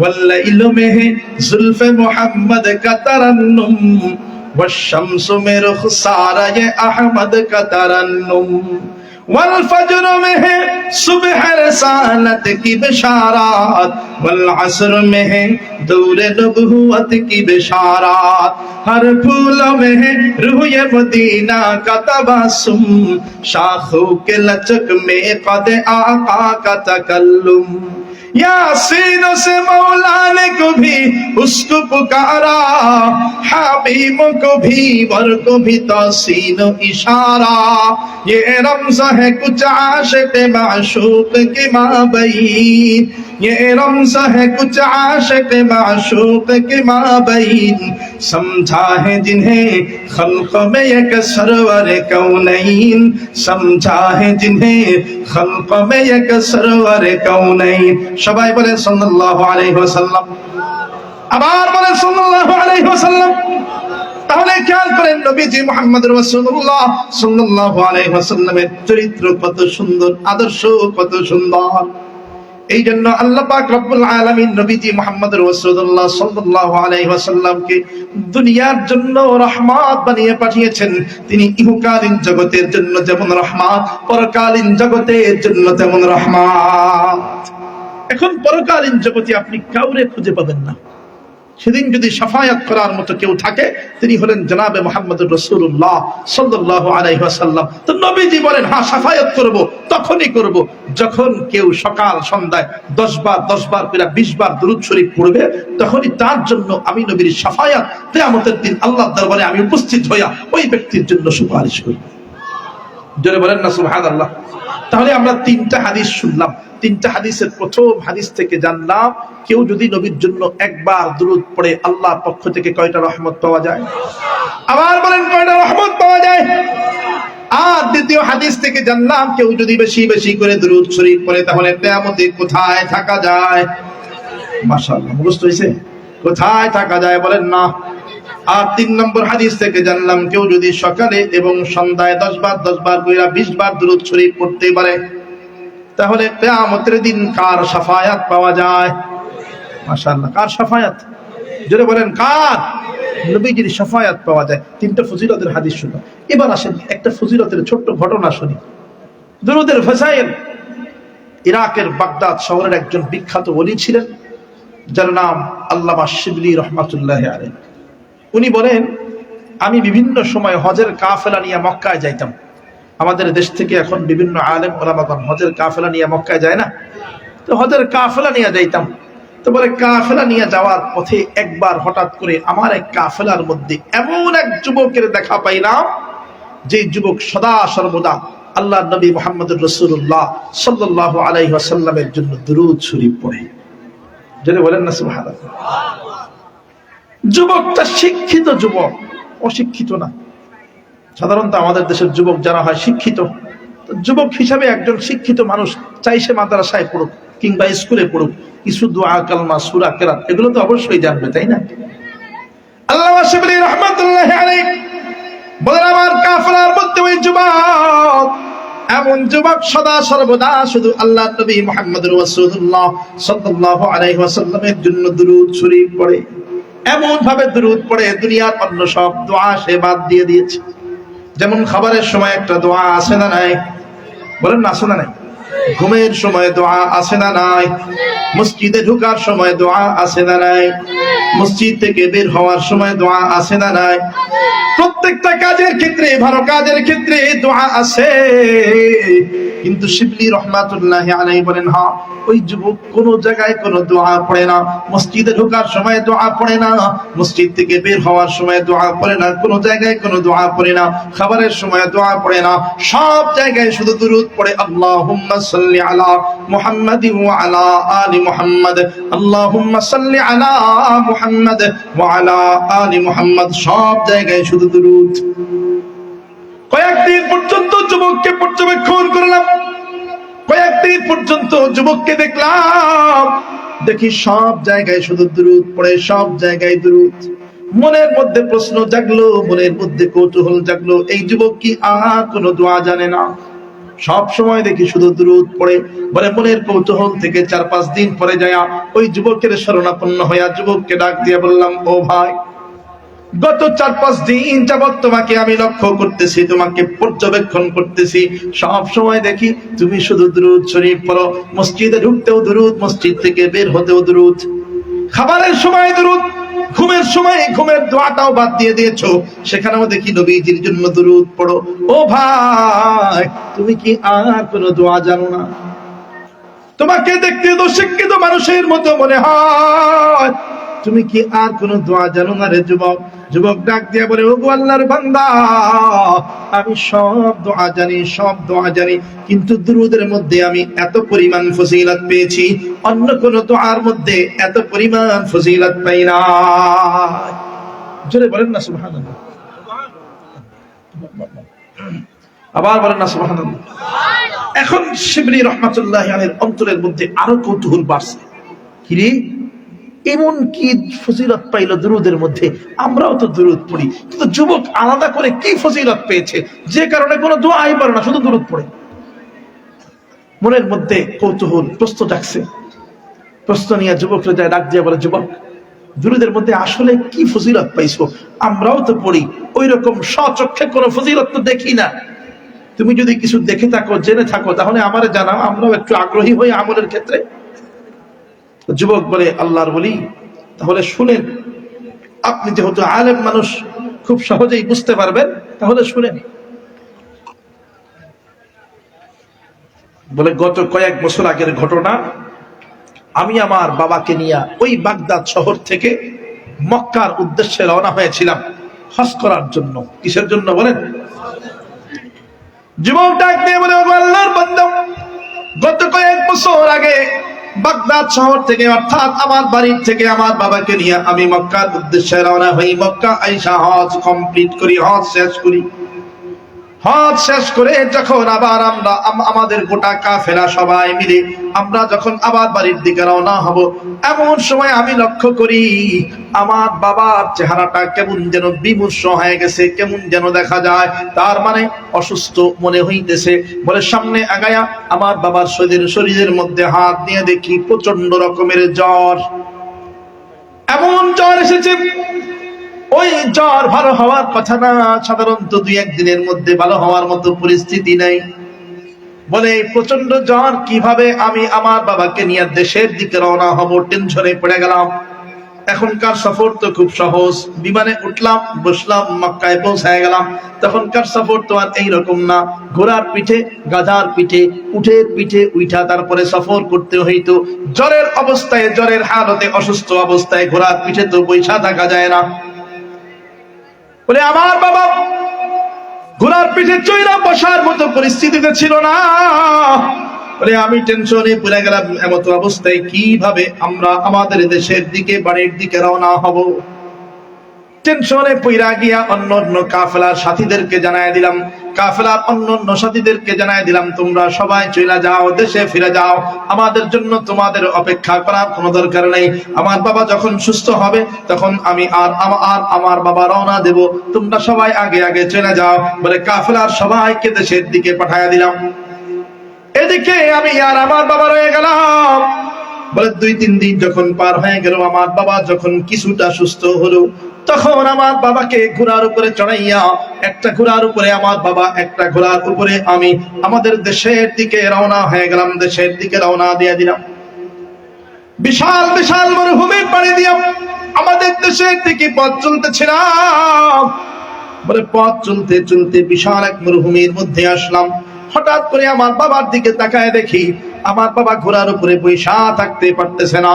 والليل में जुल्फ मोहम्मद का तरन्नुम والشمس में रुखसार ये अहमद का तरन्नुम والفجر में है सुबह रसालत की बिशारात والعصر में है दौर नबुवत की बिशारात हर फूल में है रूह मदीना का तबस्सुम शाखों के लचक में कद आका का तकल्लुम यासीनों से मौला ने को भी उसको पुकारा, हबीबों को भी वर को भी तौसीनो इशारा। ये रमज़ है कुछ आशिक़ माशूक़ के माबैन, ये रमज़ है कुछ आशिक़ माशूक़ के माबैन। समझा है जिन्हें खल्क़ में एक सरवर कौनैन, समझा है जिन्हें खल्क़ में एक सरवर कौनैन। সবাই বলে সাল্লাল্লাহু আলাইহি ওয়াসাল্লাম, আবার বলে সাল্লাল্লাহু আলাইহি ওয়াসাল্লাম। তাহলে খেয়াল করেন নবীজি মুহাম্মদুর রাসূলুল্লাহ সাল্লাল্লাহু আলাইহি ওয়াসাল্লামের চরিত্র কত সুন্দর, আদর্শ কত সুন্দর। এই জন্য আল্লাহ পাক রব্বুল আলামিন নবীজি মুহাম্মদুর রাসূলুল্লাহ সাল্লাল্লাহু আলাইহি ওয়াসাল্লামকে দুনিয়ার জন্য রহমত বানিয়ে পাঠিয়েছেন। তিনি ইহকালীন জগতের জন্য যেমন রহমত, পরকালীন জগতের জন্য তেমন রহমত। এখন পরকালীন জগতে আপনি কাউরে খুঁজে পাবেন না। সেদিন যদি শাফায়াত করার মতো কেউ থাকে, তিনি হলেন জনাবে মুহাম্মদুর রাসূলুল্লাহ সাল্লাল্লাহু আলাইহি ওয়াসাল্লাম। তো নবীজি বলেন, হ্যাঁ শাফায়াত করব, তখনই করব যখন কেউ সকাল সন্ধ্যায় 10 বার করে 20 বার দুরূদ শরীফ পড়বে, তখনই তার জন্য আমি নবীর শাফায়াত কিয়ামতের দিন আল্লাহর দরবারে আমি উপস্থিত হইয়া ওই ব্যক্তির জন্য সুপারিশ করব। জোরে বলেন না সুবহানাল্লাহ। তাহলে আমরা 3টা হাদিস শুনলাম। 3টা হাদিসের প্রথম হাদিস থেকে জানলাম, কেউ যদি নবীর জন্য একবার দুরূদ পড়ে আল্লাহর পক্ষ থেকে কয়টা রহমত পাওয়া যায়? আবার বলেন, কয়টা রহমত পাওয়া যায়? আর দ্বিতীয় হাদিস থেকে জানলাম, কেউ যদি বেশি বেশি করে দুরূদ শরীফ পড়ে তাহলে কিয়ামতে কোথায় থাকা যায়? মাশাআল্লাহ, মুখস্থ হইছে? কোথায় থাকা যায় বলেন না? আর 3 নম্বর হাদিস থেকে জানলাম, কেউ যদি সকালে এবং সন্ধ্যায় 10 বার করে 20 বার দুরূদ শরীফ পড়তে পারে তাহলে কিয়ামতের দিন কার শাফায়াত পাওয়া যায়? মাশাআল্লাহ, কার শাফায়াত? জোরে বলেন, কার? নবীজির শাফায়াত পাওয়া যায়। 3টা ফজিলতের হাদিস শুনলাম। এবার আসেন একটা ফজিলতের ছোট্ট ঘটনা শুনি। দুরূদের ফাযাইল। ইরাকের বাগদাদ শহরের একজন বিখ্যাত ওলি ছিলেন, যার নাম আল্লামা শিবলি রহমাতুল্লাহি আলাইহি। উনি বলেন, আমি বিভিন্ন সময় হজের কাফেলা নিয়ে মক্কায় যাইতাম। আমাদের দেশ থেকে এখন বিভিন্ন আলেম ওলামাগণ হজের কাফেলা নিয়ে মক্কায় যায় না? তো হজের কাফেলা নিয়ে যাইতাম। তো বলে, কাফেলা নিয়ে যাওয়ার পথে একবার হঠাৎ করে আমার এক কাফেলার মধ্যে এমন এক যুবকের দেখা পাইলাম, যে যুবক সদা সর্বদা আল্লাহর নবী মুহাম্মদুর রাসূলুল্লাহ সাল্লাল্লাহু আলাইহি ওয়াসাল্লামের জন্য দুরূদ শরীফ পড়ে। যদি বলেন না সুবহানাল্লাহ। যুবকটা শিক্ষিত যুবক, অশিক্ষিত না। সাধারণত আমাদের দেশের যুবক যারা হয় শিক্ষিত, যুবক হিসাবে একজন শিক্ষিত মানুষ চাই সে মাদ্রাসায় পড়ুক কিংবা স্কুলে পড়ুক, কিছু দোয়া কালমা সূরা কেরাত এগুলো তো অবশ্যই জানবে, তাই না? আল্লামা শিবলি রাহমাতুল্লাহি আলাইহি বলেন, আমার কাফেলার মধ্যে ওই যুবক এমন যুবক সদা সর্বদা শুধু আল্লাহর নবী মুহাম্মদুর রাসূলুল্লাহ সাল্লাল্লাহু আলাইহি ওয়াসাল্লামের জন্য দুরূদ শরীফ পড়ে, এমন ভাবে দুরূদ পড়ে দুনিয়ার অন্য সব দোয়া সে বাদ দিয়ে দিয়েছে। যেমন খাবারের সময় একটা দোয়া আছে না নাই? বলেন না, আছে না নাই? ঘুমের সময় দোয়া আছে না নাই? মসজিদে ঢোকার সময় দোয়া আছে না নাই? মসজিদ থেকে বের হওয়ার সময় দোয়া আছে না নাই? প্রত্যেকটা কাজের ক্ষেত্রে, ভালো কাজের ক্ষেত্রে দোয়া আছে। কিন্তু শিবলি রহমাতুল্লাহি আলাইহি বলেন, হ্যাঁ ওই যুবক কোন জায়গায় কোনো দোয়া পড়ে না। মসজিদে ঢোকার সময় দোয়া পড়ে না, মসজিদ থেকে বের হওয়ার সময় দোয়া পড়ে না, কোন জায়গায় কোনো দোয়া পড়ে না, খাবারের সময় দোয়া পড়ে না, সব জায়গায় শুধু দুরূদ পড়ে। আল্লাহুম্মা সাল্লি আলা মুহাম্মাদি ওয়া আলা আলি মুহাম্মাদ, আল্লাহুম্মা সাল্লি আলা মুহাম্মাদ ওয়া আলা আলি মুহাম্মাদ, সব জায়গায় শুধু দুরূদ। কয়েকদিন পর্যন্ত যুবককে পর্যবেক্ষণ করলাম, কয়েকদিন পর্যন্ত যুবককে দেখলাম, দেখি সব জায়গায় শুধু দুরূদ পড়ে, সব জায়গায় দুরূদ। মনের মধ্যে প্রশ্ন জাগলো, মনের মধ্যে কৌতূহল জাগলো, এই যুবক কি আর কোনো দোয়া জানে না? সব সময় দেখি শুধু দুরূদ পড়ে। বলে মনের কৌতূহল থেকে 4-5 দিন পরে যায় ওই যুবকের শরণাপন্ন হইয়া যুবককে ডাক দিয়ে বললাম, ও ভাই, গত 4-5 দিন যাবৎ তোমাকে আমি লক্ষ্য করতেছি, তোমাকে পর্যবেক্ষণ করতেছি, সব সময় দেখি তুমি শুধু দুরূদ শরীফ পড়ো। মসজিদে ঢুকতেও দুরূদ, মসজিদ থেকে বের হতেও দুরূদ, খাবারের সময় দুরূদ, ঘুমের সময় ঘুমের দোয়াটাও বাদ দিয়ে দিয়েছো, সেখানেও দেখি নবীজির জন্য দুরূদ পড়ো। ও ভাই, তুমি কি আর কোনো দোয়া জানো না? তোমাকে দেখতে তো শিক্ষিত মানুষের মতো মনে হয়, তুমি কি আর কোন দোয়া জানো না রে যুবক? যুবক ডাক দিয়ে বলে, ওগো আল্লাহর বান্দা, আমি সব দোয়া জানি, সব দোয়া জানি, কিন্তু দুরূদের মধ্যে আমি এত পরিমাণ ফজিলত পেয়েছি, অন্য কোন দোয়ার মধ্যে এত পরিমাণ ফজিলত পাই না। জোরে বলেন না সুবহানাল্লাহ। আবার বলেন না সুবহানাল্লাহ। এখন শিবলি রহমাতুল্লাহি আলাইহির অন্তরের মধ্যে আরো কৌতূহল বাড়ছে, কি রে এমন কি ফজিলত পাইল দুরূদের মধ্যে? আমরাও তো দুরূদ পড়ি, কিন্তু যুবক আলাদা করে কি ফজিলত পেয়েছে যে কারণে কোনো দোয়াই পড়ে না, শুধু দুরূদ পড়ে? মনের মধ্যে কৌতূহল, প্রশ্ন জাগছে। প্রশ্ন নিয়ে যুবকরা যায় ডাক দিয়ে বলে, যুবক, দুরূদের মধ্যে আসলে কি ফজিলত পাইছো? আমরাও তো পড়ি, ওই রকম স্বচক্ষে কোনো ফজিলত তো দেখি না। তুমি যদি কিছু দেখে থাকো, জেনে থাকো, তাহলে আমারে জানাও, আমরাও একটু আগ্রহী হই আমলের ক্ষেত্রে। যুবক বলে, আল্লাহর বলি, তাহলে শুনেন, আপনি যেহেতু আলেম মানুষ, খুব সহজেই বুঝতে পারবেন, তাহলে শুনেন। বলে, গত কয়েক বছর আগের ঘটনা, আমি আমার বাবাকে নিয়ে ওই বাগদাদ শহর থেকে মক্কার উদ্দেশ্যে রওনা হয়েছিলাম হজ করার জন্য। কিসের জন্য বলেন? যুবক ডাক দিয়ে বলে, আল্লাহর বান্দা, গত কয়েক বছর আগে বাগদাদ শহর থেকে, অর্থাৎ আমার বাড়ির থেকে আমার বাবাকে নিয়ে আমি মক্কার উদ্দেশ্যে রওনা হই। মক্কা আইসা হজ কমপ্লিট করি, হজ শেষ করি। হজ শেষ করে যখন আবার আমরা আমাদের গোটা কাফেলা সবাই মিলে আমরা যখন আবার বাড়ির দিকে রওনা হব, এমন সময় আমি লক্ষ্য করি আমার বাবার চেহারাটা কেমন যেন বিমূর্ষ হয়ে গেছে, কেমন যেন দেখা যায়, তার মানে অসুস্থ মনে হইতেছে। বলে সামনে আগায়া আমার বাবার শরীরের মধ্যে হাত নিয়ে দেখি প্রচন্ড রকমের জ্বর, এমন জ্বর এসেছে, ওই জ্বর ভালো হওয়ার কথা না, সাধারণত 2-1 দিনের মধ্যে ভালো হওয়ার মতো পরিস্থিতি নাই। বলে প্রচন্ড জ্বর, কিভাবে আমি আমার বাবাকে নিয়ে দেশের দিকে রওনা হব, টেনশনে পড়ে গেলাম। এখনকার সফর তো খুব সহজ, বিমানে উঠলাম, বসলাম, মক্কায় পৌঁছায় গেলাম। তখনকার সফর তো আর এইরকম না, ঘোড়ার পিঠে, গাধার পিঠে, উটের পিঠে উঠা তারপরে সফর করতে হইতো। জ্বরের অবস্থায়, জ্বরের হালতে, অসুস্থ অবস্থায় ঘোড়ার পিঠে তো বৈঠা থাকা যায় না। বলে আমার বাবা ঘোড়ার পিঠে চইরা বসার মতো পরিস্থিতিতে ছিল না। বলে আমি টেনশনে পড়ে গেলাম, এমত অবস্থায় কিভাবে আমরা আমাদের দেশের দিকে, বাড়ির দিকে রওনা হব। টেনশনে পইরা গিয়া অন্য কাফেলার সাথীদেরকে জানায় দিলাম, কাফেলার অন্য সাথীদেরকে জানাই দিলাম, তোমরা সবাই চলে যাও, দেশে ফিরে যাও, আমাদের জন্য তোমাদের অপেক্ষা করার কোনো দরকার নেই। আমার বাবা যখন সুস্থ হবে তখন আমি আর আমার বাবা রওনা দেব, তোমরা সবাই আগে আগে চলে যাও বলে কাফেলার সবাইকে দেশের দিকে পাঠিয়ে দিলাম। এদিকে আমি আর আমার বাবা রয়ে গেলাম। বলে 2-3 দিন যখন পার হয়ে গেল, আমার বাবা যখন কিছুটা সুস্থ হলো, তখন আমার বাবাকে ঘোড়ার উপরে চড়াইয়া, একটা ঘোড়ার উপরে আমার বাবা, একটা ঘোড়ার উপরে আমি, আমাদের দেশের দিকে রওনা হয়ে গেলাম, দেশের দিকে রওনা দিয়ে দিলাম। বিশাল বিশাল মরুভূমির পাড়ি দিয়া আমাদের দেশের দিকে পথ চলতেছিলাম। বলে পথ চলতে চলতে বিশাল এক মরুভূমির মধ্যে আসলাম। হঠাৎ করে আমার বাবার দিকে তাকায় দেখি আমার বাবা ঘোড়ার উপরে বৈশা থাকতে পারতেছে না,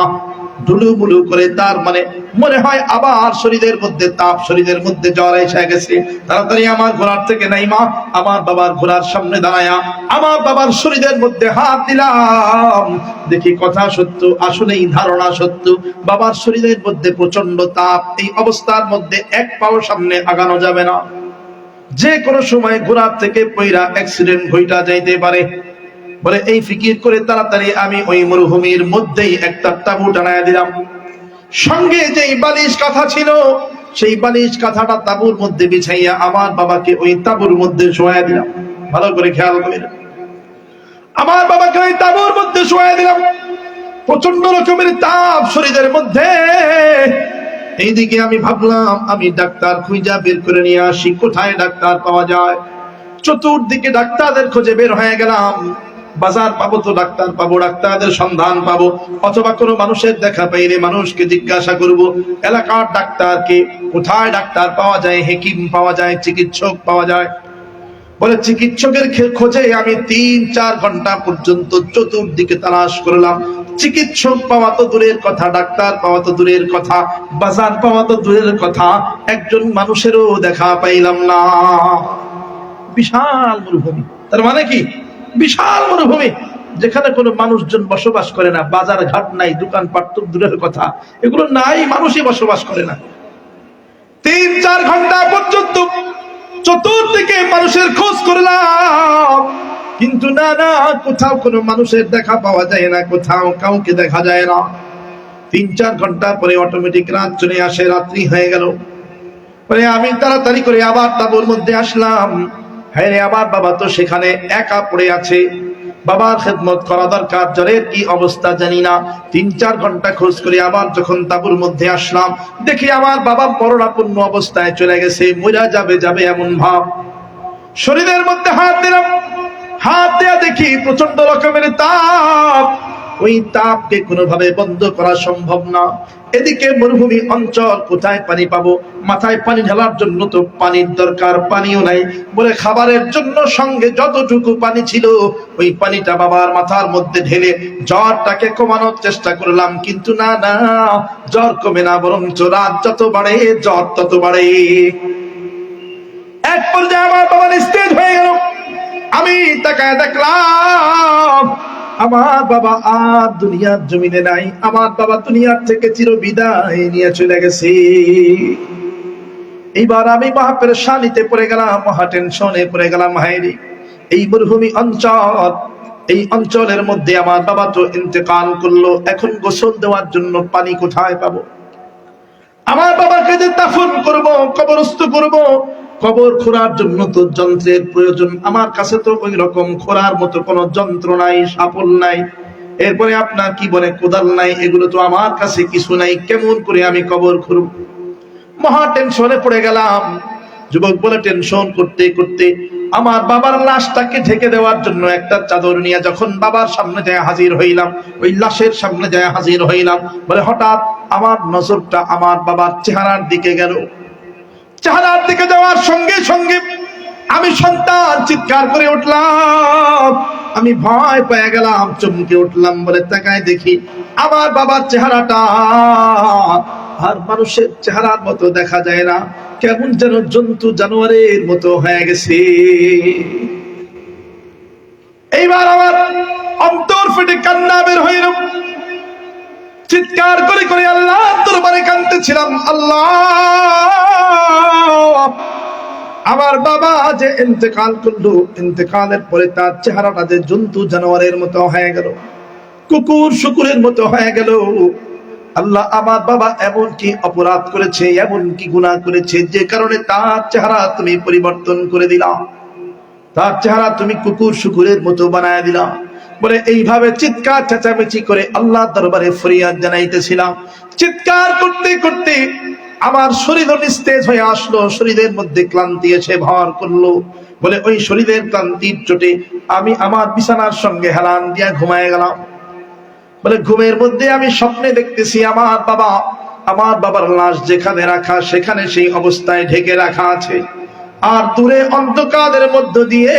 ঢুলুমুলু করে, তার মানে মনে হয় আবার শরীরের মধ্যে তাপ, শরীরের মধ্যে জ্বর এসে গেছে। তাড়াতাড়ি আমার ঘোড়ার থেকে নাইমা আমার বাবার ঘোড়ার সামনে দাঁড়ায়া আমার বাবার শরীরের মধ্যে হাত দিলাম। দেখি কথা সত্য, আসলেই ধারণা সত্য, বাবার শরীরের মধ্যে প্রচন্ড তাপ। এই অবস্থার মধ্যে এক পাও সামনে আগানো যাবে না, যে কোনো সময় ঘোড়ার থেকে পইরা অ্যাক্সিডেন্ট ঘইটা যাইতে পারে। বলে এই ফিকির করে তাড়াতাড়ি আমি ওই মরুভূমির মধ্যেই একটা তাঁবু টানায় দিলাম। সঙ্গে যেই বালিশ কাঁথা ছিল, সেই বালিশ কাঁথাটা তাঁবুর মধ্যে বিছাইয়া আমার বাবাকে ওই তাঁবুর মধ্যে শোয়া দিলাম। ভালো করে খেয়াল করে, আমার বাবাকে ওই তাঁবুর মধ্যে শোয়া দিলাম। প্রচন্ড রকমের তাপ শরীরের মধ্যে। এইদিকে আমি ভাবলাম আমি ডাক্তার খুঁজা বের করে নিয়ে আসি, কোথায় ডাক্তার পাওয়া যায়। চতুর্দিকে ডাক্তারদের খোঁজে বের হয়ে গেলাম। বাজার পাবো তো ডাক্তার পাবো, ডাক্তারদের সন্ধান পাবো, অথবা কোনো মানুষের দেখা পাইলে মানুষকে জিজ্ঞাসা করব এলাকার ডাক্তারকে, কোথায় ডাক্তার পাওয়া যায়, হেকিম পাওয়া যায়, চিকিৎসক পাওয়া যায়। বলে চিকিৎসকের খোঁজে আমি 3-4 ঘন্টা পর্যন্ত চতুর্দিকে তালাশ করলাম। চিকিৎসক পাওয়া তো দূরের কথা, ডাক্তার পাওয়া তো দূরের কথা, বাজার পাওয়া তো দূরের কথা, একজন মানুষেরও দেখা পাইলাম না। বিশাল মরুভূমি, তার মানে কি বিশাল মরুভূমি, যেখানে কোনো মানুষজন বসবাস করে না, বাজার ঘাট নাই, দোকানপাট তো দূরের কথা, এগুলো নাই, মানুষই বসবাস করে না। 3-4 ঘন্টা পর্যন্ত চতুর্দিকে মানুষের খোঁজ করলাম, কিন্তু না না, কোথাও কোনো মানুষের দেখা পাওয়া যায় না, কোথাও কাউকে দেখা যায় না। 3-4 ঘন্টা পরে অটোমেটিক রাত চলে আসে, রাত্রি হয়ে গেল। পরে আমি তাড়াতাড়ি করে আবার তাঁবুর মধ্যে আসলাম। হ্যাঁ রে, আমার বাবা তো সেখানে একা পড়ে আছে, বাবার খেদমত করা দরকার, জ্বরের কি অবস্থা জানি না। 3-4 ঘন্টা খোঁজ করে আবার যখন তাঁবুর মধ্যে আসলাম, দেখি আমার বাবা মরণাপন্ন অবস্থায় চলে গেছে, মরা যাবে যাবে এমন ভাব। শরীরের মধ্যে হাত দিলাম, হাত দেয়া দেখি প্রচন্ড রকমের তাপ। ওই তাপকে কোনোভাবে বন্ধ করা সম্ভব না। এদিকে মরুভূমি অঞ্চল, কোথায় পানি পাবো? মাথায় পানি ঢালার জন্য তো পানির দরকার, পানিও নাই। বলে খাবারের জন্য সঙ্গে যতটুকু পানি ছিল ওই পানিটা বাবার মাথার মধ্যে ঢেলে জ্বরটাকে কমানোর চেষ্টা করলাম, কিন্তু না না, জ্বর কমে না, বরঞ্চ রাত যত বাড়ে জ্বর তত বাড়ে। এক পর্যায়ে আমার বাবার স্টেজ হয়ে গেল। আমি তাকায় দেখলাম আমার বাবা আর দুনিয়ার জমিনে নাই, আমার বাবা দুনিয়ার থেকে চির বিদায় নিয়ে চলে গেছে। এইবার আমি মহা পেরেশানিতে পড়ে গেলাম, মহা টেনশনে পড়ে গেলাম। হায়রে, এই মরুভূমি অঞ্চল, এই অঞ্চলের মধ্যে আমার বাবা তো ইন্তেকাল করলো, এখন গোসল দেওয়ার জন্য পানি কোথায় পাবো? আমার বাবাকে যে দাফন করব, কবরস্থ করব, কবর খোঁড়ার জন্য তো যন্ত্রের প্রয়োজন। আমার কাছে তো ওই রকম খোঁড়ার মতো কোনো যন্ত্র নাই, সাপল নাই, এরপরে আপনার কি বলে কোদাল নাই, এগুলো তো আমার কাছে কিছু নাই। কেমন করে আমি কবর খুঁড়ব? মহা টেনশনে পড়ে গেলাম। যুবক বলে টেনশন করতে করতে আমার বাবার লাশটাকে ঢেকে দেওয়ার জন্য একটা চাদর নিয়ে যখন বাবার সামনে যায় হাজির হইলাম, ওই লাশের সামনে যায় হাজির হইলাম, বলে হঠাৎ আমার নজরটা আমার বাবার চেহারার দিকে গেল। চেহারার দিকে যাওয়ার সঙ্গে সঙ্গে আমি সন্তান চিৎকার করে উঠলাম, আমি ভয় পেয়ে গেলাম, চমকে উঠলাম। বলে তাকায় দেখি আমার বাবার চেহারাটা আর মানুষের চেহারার মতো দেখা যায় না, কেমন যেন জন্তু জানোয়ারের মতো হয়ে গেছে। এইবার আমার অন্তর ফেটে কান্না বের হইল। চিৎকার করে করে আল্লাহর দরবারে কাঁদতেছিলাম, আল্লাহ আমার বাবা যে ইন্তেকাল করলো, ইন্তেকালের পরে তার চেহারাটা যে জন্তু জানোয়ারের মতো হয়ে গেল, কুকুর শুকুরের মতো হয়ে গেল। আল্লাহ, আমার বাবা এমন কি অপরাধ করেছে, এমন কি গুনাহ করেছে যে কারণে তার চেহারা তুমি পরিবর্তন করে দিলা, তার চেহারা তুমি কুকুর শুকুরের মতো বানায় দিলা। বলে এইভাবে চিৎকার চেঁচামেচি করে আল্লাহ দরবারে ফরিয়াদ জানাইতেছিলাম। চিৎকার করতে করতে আমার শরীর নিস্তেজ হয়ে আসলো, শরীরের মধ্যে ক্লান্তি এসে ভর করলো। বলে ওই শরীরের ক্লান্তির চোটে আমি আমার বিছানার সঙ্গে হেলান দিয়া ঘুমায় গেলাম। বলে ঘুমের মধ্যে আমি স্বপ্নে দেখতেছি আমার বাবার লাশ যেখানে রাখা সেখানে সেই অবস্থায় ঢেকে রাখা আছে, আর দূরে অন্ধকারের মধ্য দিয়ে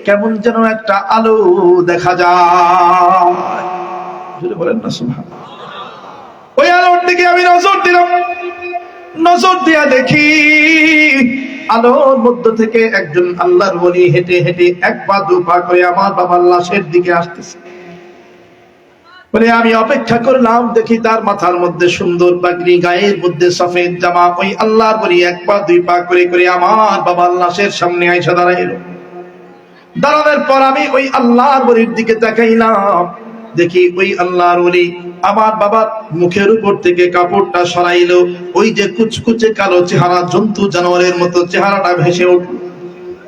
কেমন যেন একটা আলো দেখা যায়। যদি বলেন না সুবহানাল্লাহ। ওই আলোর দিকে আমি নজর দিলাম, নজর দিয়া দেখি আলোর মধ্য থেকে একজন আল্লাহর ওলি হেঁটে হেঁটে এক পা দু পা করে আমার বাবার লাশের দিকে আসতেছে। বলে আমি অপেক্ষা করলাম, দেখি তার মাথার মধ্যে সুন্দর পাগড়ি, গায়ের মধ্যে সফেদ জামা। ওই আল্লাহর ওলি এক পা দুই পা করে করে আমার বাবার লাশের সামনে আইসা দাঁড়াইল। দাঁড়ানোর পর আমি ওই আল্লাহর ওলির দিকে তাকাইলাম, দেখি ওই আল্লাহর ওলি আমার বাবার মুখের উপর থেকে কাপড়টা সরাইলো। ওই যে কুচকুচে কালো চেহারা, জন্তু জানোয়ারের মতো চেহারাটা ভেসে উঠল।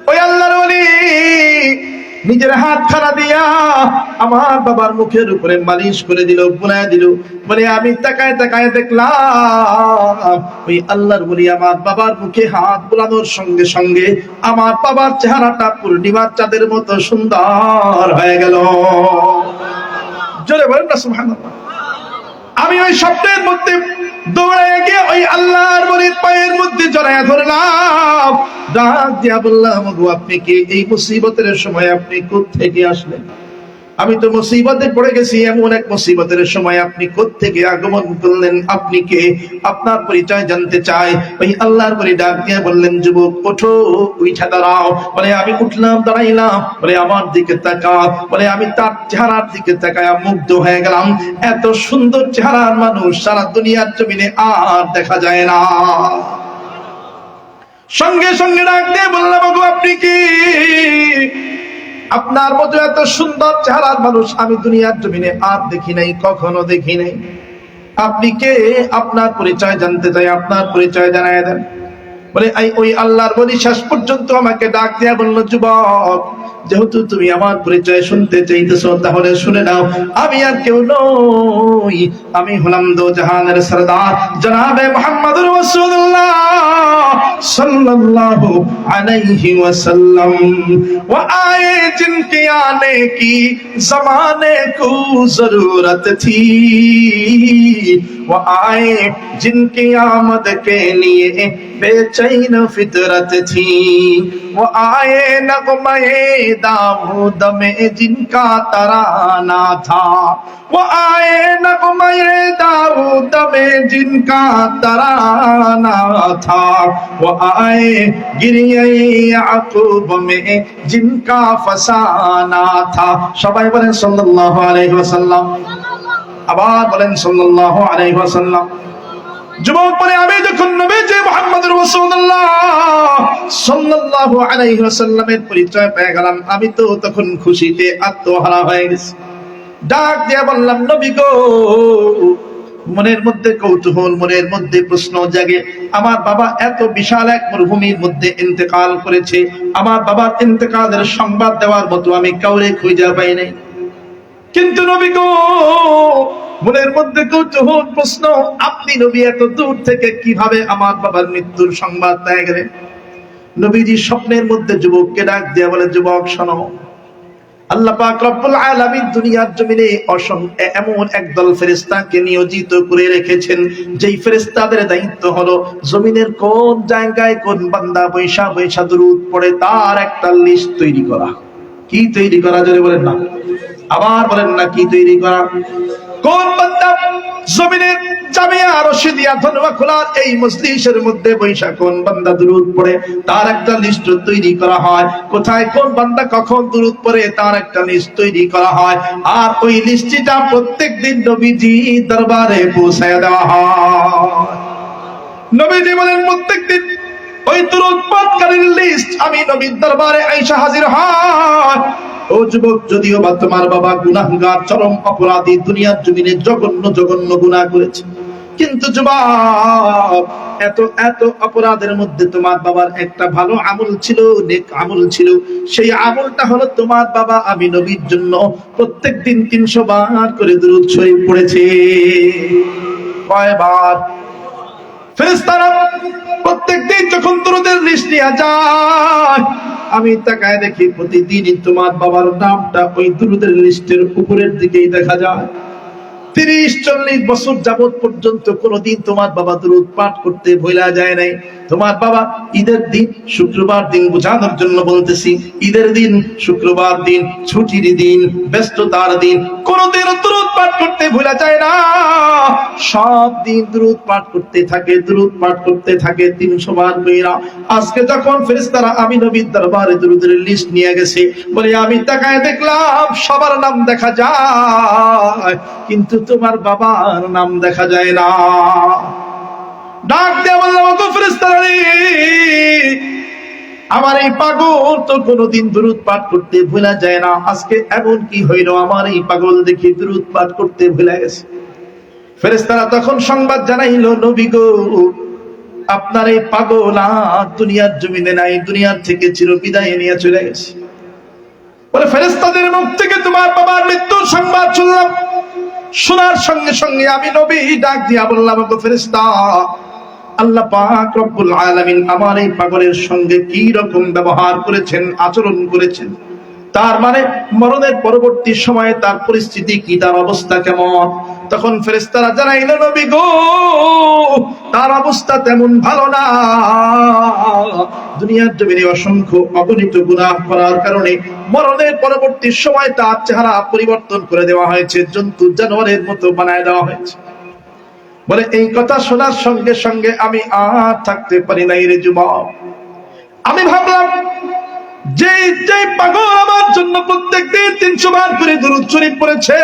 ওই আল্লাহর ওলি নিজের হাত খাড়া দিয়া আমার বাবার মুখের উপরে মালিশ করে দিল, বুলায় দিল। বলে আমি তাকায় তাকায় দেখলাম ওই আল্লাহর ওলি আমার বাবার মুখে হাত বুলানোর সঙ্গে সঙ্গে আমার বাবার চেহারাটা পূর্ণিমার চাঁদের মতো সুন্দর হয়ে গেল। জোরে বলেন না সুবহানাল্লাহ। আমি ওই স্বপ্নের মধ্যে দৌড়ে গিয়ে ওই আল্লাহর ওলির পায়ের মধ্যে জড়ায় ধরলাম, ডাক দিয়া বললাম, ওগো আপনি কি এই মুসিবতের সময় আপনি কোত্থেকে আসলেন? আমি তো মুসিবতে পড়ে গেছি, এমন এক মুসিবতের সময় আপনি কোত্থেকে আগমন করলেন? আপনি কে? আপনার পরিচয় জানতে চাই। ওই আল্লাহর ওলি ডাক দিয়ে বললেন, যুবক ওঠো, উঠা দাঁড়াও। বলে আমি উঠলাম, দাঁড়াইলাম। বলে আমার দিকে তাকাও। বলে আমি তার চেহারার দিকে তাকায় মুগ্ধ হয়ে গেলাম। এত সুন্দর চেহারার মানুষ সারা দুনিয়ার জমিনে আর দেখা যায় না। সঙ্গে সঙ্গে ডাক দিয়ে বললাম, ওগো আপনি কি? আপনার মতো এত সুন্দর চেহারার মানুষ আমি দুনিয়ার জমিনে আর দেখি নাই, কখনো দেখি নাই। আপনি কে? আপনার পরিচয় জানতে চাই, আপনার পরিচয় জানায় দেন। বলে ওই আল্লাহর ওলি শেষ পর্যন্ত আমাকে ডাক দিয়া বলল, যুবক যেহেতু তুমি আমার পরিচয় শুনতে চাইতেছো তাহলে শুনে নাও, আমি আর কেউ নই, আমি হলাম দো জাহানের সরদার জনাবে মুহাম্মদুর রাসূলুল্লাহ सल्लल्लाहु अलैहि वसल्लम। वो आए जिनके आने की जमाने को जरूरत थी, वो आए जिनकी आमद के लिए बेचैन फितरत थी, वो आए नगमे दाऊद में जिनका तराना था, वो आए नगमे दाऊद में जिनका तराना था, वो आए गिरिए याकूब में जिनका फसाना था। সবাই বলেন সাল্লাল্লাহু আলাইহি ওয়াসাল্লাম। আবার বলেন সাল্লাল্লাহু আলাইহি ওয়াসাল্লাম। যুবক বলে আমি যখন নবীজি মুহাম্মদুর রাসূলুল্লাহ সাল্লাল্লাহু আলাইহি ওয়াসাল্লামের পরিচয় পেয়ে গেলাম, আমি তো তখন খুশিতে আত্মহারা হয়ে গেছি। ডাক দিয়ে বললাম, নবী গো, মনের মধ্যে কৌতূহল, মনের মধ্যে প্রশ্ন জাগে। আমার বাবা এত বিশাল এক মরুভূমির মধ্যে ইন্তেকাল করেছে, আমার বাবার ইন্তেকালের সংবাদ দেওয়ার মতো আমি কাউরে খুঁজে পাই নাই। কিন্তু নবী গো, মনের মধ্যে কৌতূহল প্রশ্ন, আপনি নবী এত দূর থেকে কিভাবে আমার বাবার মৃত্যুর সংবাদ পেয়ে গেলেন? নবীজি স্বপ্নের মধ্যে যুবককে ডাক দিয়ে বলে, যুবক শোনো, আল্লাহ পাক রব্বুল আলামিন দুনিয়ার জমিনে এমন একদল ফেরেশতাকে নিয়োজিত করে রেখেছেন, যেই ফেরেশতাদের দায়িত্ব হলো জমিনের কোন জায়গায় কোন বান্দা বৈশা বৈশা দুরূদ পড়ে তার একটা লিস্ট তৈরি করা। কি তৈরি করা? জোরে বলেন না, আবার বলেন না, কি তৈরি করা? কোন বান্দা জমিনের জামিয়া রশিদিয়া ধনওয়া খোলার এই মজলিসের মধ্যে বৈশা কোন বান্দা দুরূদ পড়ে তার একটা লিস্ট তৈরি করা হয়। কোথায় কোন বান্দা কখন দুরূদ পড়ে তার একটা লিস্ট তৈরি করা হয়, আর ওই লিস্টটা প্রত্যেকদিন নবীজি দরবারে পৌঁছায় দেওয়া হয়। নবীজি বলেন প্রত্যেকদিন ওই দুরূদ পাঠকারীর লিস্ট আমি নবীর দরবারে আয়েশা হাজির হয়। ও যুবক, যদিও বা তোমার বাবা গুনাহগার, চরম অপরাধী, দুনিয়ার জমিনে জঘন্য জঘন্য গুনাহ করেছে, কিন্তু যুবক এত এত অপরাধের মধ্যে তোমার বাবার একটা ভালো আমল ছিল, নেক আমল ছিল। সেই আমলটা হলো তোমার বাবা আমি নবীর জন্য প্রত্যেকদিন 300 বার করে দুরূদ শরীফ পড়েছে। কয়বার? ফেরেশতারা প্রত্যেকদিন যখন দুরূদের লিস্ট নিয়ে যায়, আমি তাকায় দেখি প্রতিদিনই তোমার বাবার নামটা ওই দুরূদের লিস্টের উপরের দিকেই দেখা যায়। 30-40 বছর যাবত পর্যন্ত কোনদিন তোমার বাবা দুরূদ পাঠ করতে ভুলা যায় নাই। তোমার বাবা ঈদের দিন, শুক্রবার দিন, বোঝানোর জন্য বলতেছি, ঈদের দিন, শুক্রবার দিন, ছুটির দিন, ব্যস্ততার দিন, কোনদিন দুরূদ পাঠ করতে ভুলা যায় না। সব দিন দুরূদ পাঠ করতে থাকে, দুরূদ পাঠ করতে থাকে 300 বার কইরা। আজকে যখন ফেরেশতারা আমি নবীর দরবারে দুরূদের লিস্ট নিয়ে গেছে, বলে আমি তাকায় দেখলাম সবার নাম দেখা যায়, কিন্তু তোমার বাবার নাম দেখা যায় না। ডাক দিয়ে বললাম, ওগো ফেরেশতারা রে, আমার এই পাগল তো কোনদিন দুরূদ পাঠ করতে ভুলা যায় না, আজকে এমন কি হইল আমার এই পাগল দেখি দুরূদ পাঠ করতে ভুলে গেছে। ফেরেশতারা তখন সংবাদ জানাইলো, নবী গো, আপনার এই পাগল আর দুনিয়ার জমিনে নাই, দুনিয়ার থেকে চিরবিদায় নিয়ে চলে গেছে। বলে ফেরেশতাদের মুখ থেকে তোমার বাবার মৃত্যুর সংবাদ শুনলাম। শোনার সঙ্গে সঙ্গে আমি নবী ডাক দিয়া বললাম, ওগো ফেরেশতা, আল্লাহ পাক রব্বুল আলামিন আমার এই পাগলের সঙ্গে কি রকম ব্যবহার করেছেন, আচরণ করেছেন, তার মানে মরণের পরবর্তী সময়ে তার পরিস্থিতি কি, তার অবস্থা কেমন। তখন ফেরেশতারা জানাইল, নবী গো, তার অবস্থা তেমন ভালো না। দুনিয়ার জমিনে অসংখ্য অগণিত গুনাহ করার কারণে মরণের পরবর্তী সময় তার চেহারা পরিবর্তন করে দেওয়া হয়েছে, জন্তু জানোয়ারের মতো বানায় দেওয়া হয়েছে। বলে এই কথা শোনার সঙ্গে সঙ্গে আমি আর থাকতে পারি নাই রে যুবক। আমি ভাবলাম, যে পাগল আমার জন্য প্রত্যেকদিন 300 বার করে দুরূদ শরীফ পড়েছে,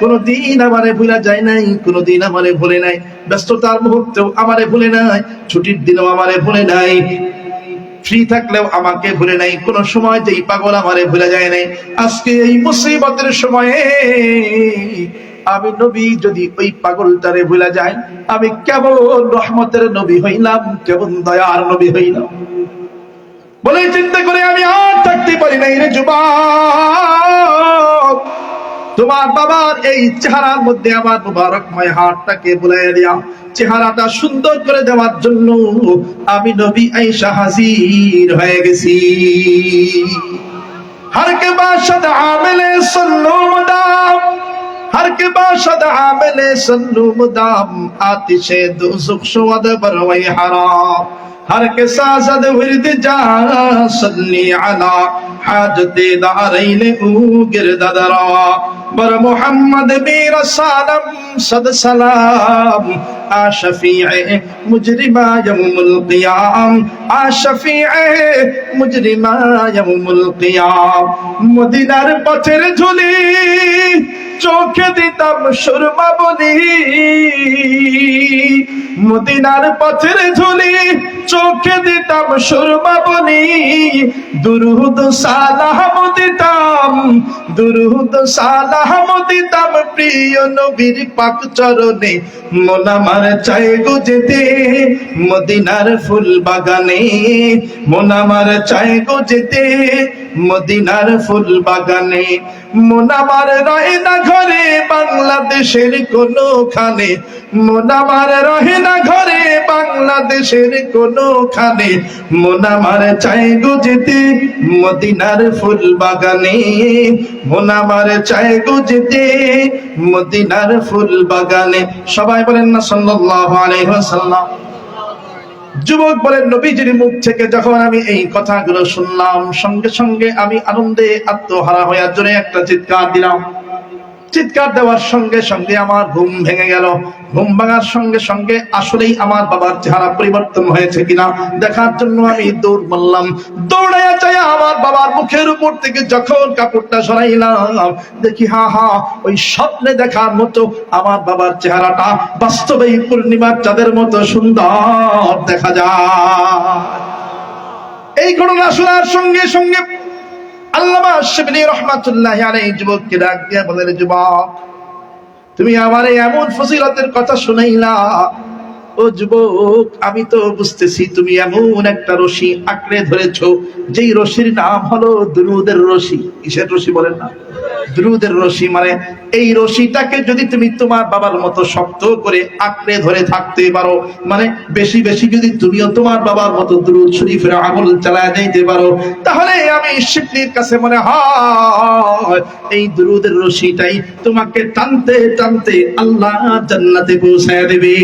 কোনদিন আমারে ভুলা যায় নাই, কোনদিন আমারে ভুলে নাই, ব্যস্ততার মুহূর্তেও আমারে ভুলে নাই, ছুটির দিনেও আমারে ভুলে নাই, ফ্রি থাকলেও আমাকে ভুলে নাই, কোন সময় যেই পাগল আমারে ভুলে যায় নাই। আজকে এই মুসিবতের সময়ে আমি নবী যদি ওই পাগলটারে ভুলে যাই, আমি কেমন রহমতের নবী হইলাম, কেমন দয়ার নবী হইলাম। বলে চিন্তা করে আমি আর থাকতে পারি নাই রে যুবক। তোমার বাবার এই চেহারার মধ্যে আমার মুবারকময় হাতটাকে বুলাইয়া দিয়া চেহারাটা সুন্দর করে দেওয়ার জন্য আমি নবী আয়েশা হাজির হয়ে গেছি। हर के बाशद आमिले सल्लू मुदाम, हर के बाशद आमिले सल्लू मुदाम, आतिशे दोज़ख शुअद बरवई हराम, हर के साजद विरद जा सल्ली अला हाजते दारैन ऊ गिरदद रवा, बर मोहम्मद मेरा सालम सद सलाम, आ शफीए मुजरिमा यौमुल क़ियाम, आ शफीए मुजरिमा यौमुल क़ियाम। मदीनार पथेर झुली चोखे दिताम सुरमा बली, मदीनार पथेर झुली चोखे दिताम सुरमा बली, दुरूद सालाम दिताम, दुरूद सालाम दिताम प्रिय नबीर पाक चरणे, মন আমার চাই গো যেতে মদিনার ফুল বাগানে, মন আমার চাই গো যেতে মদিনার ফুল বাগানে, মন আমার রহে না ঘরে বাংলাদেশের কোনখানে, মন আমার রহে না ঘরে বাংলাদেশের কোনখানে, মন আমার চাই গো যেতে মদিনার ফুল বাগানে, মন আমার চাই গো যেতে মদিনার ফুল বাগানে। সবাই বলেন না সাল্লাল্লাহু আলাইহি ওয়াসাল্লাম। যুবক বলেন, নবীজির মুখ থেকে যখন আমি এই কথাগুলো শুনলাম, সঙ্গে সঙ্গে আমি আনন্দে আত্মহারা হয়ে জোরে একটা চিৎকার দিলাম। চিৎকার দেওয়ার সঙ্গে সঙ্গে আমার ঘুম ভেঙে গেল। ঘুম ভাঙার সঙ্গে সঙ্গে আসলেই আমার বাবার চেহারা পরিবর্তন হয়েছে কিনা দেখার জন্য আমি দৌড় মারলাম। দৌড়াইয়া চাই আমার বাবার মুখের উপর থেকে যখন কাপড়টা সরাইলাম, দেখি হা হা ওই স্বপ্নে দেখার মতো আমার বাবার চেহারাটা বাস্তবেই পূর্ণিমার চাঁদের মতো সুন্দর দেখা যায়। এই ঘটনা শোনার সঙ্গে সঙ্গে আল্লামা শিবলি রহমাতুল্লাহি আলাইহি যুবককে ডাক দিয়া বলেন, যুবক তুমি আমারে এমন ফজিলতের কথা শুনাইলা, ও যুবক আমি তো বুঝতেছি তুমি এমন একটা রশি আঁকড়ে ধরেছো যেই রশির নাম হলো দুরুদের রশি। কিসের রশি বলেন না? দুরুদের রশি। মানে এই রশিটাকে যদি তুমি তোমার বাবার মতো শক্ত করে আঁকড়ে ধরে থাকতে পারো, মানে বেশি বেশি যদি তুমিও তোমার বাবার মতো দুরুদ শরীফের আমল চালায় যাইতে পারো, তাহলে আমি শিবলির কাছে মনে হয় এই দুরুদের রশিটাই তোমাকে টানতে টানতে আল্লাহ জান্নাতে পৌঁছায় দেবে।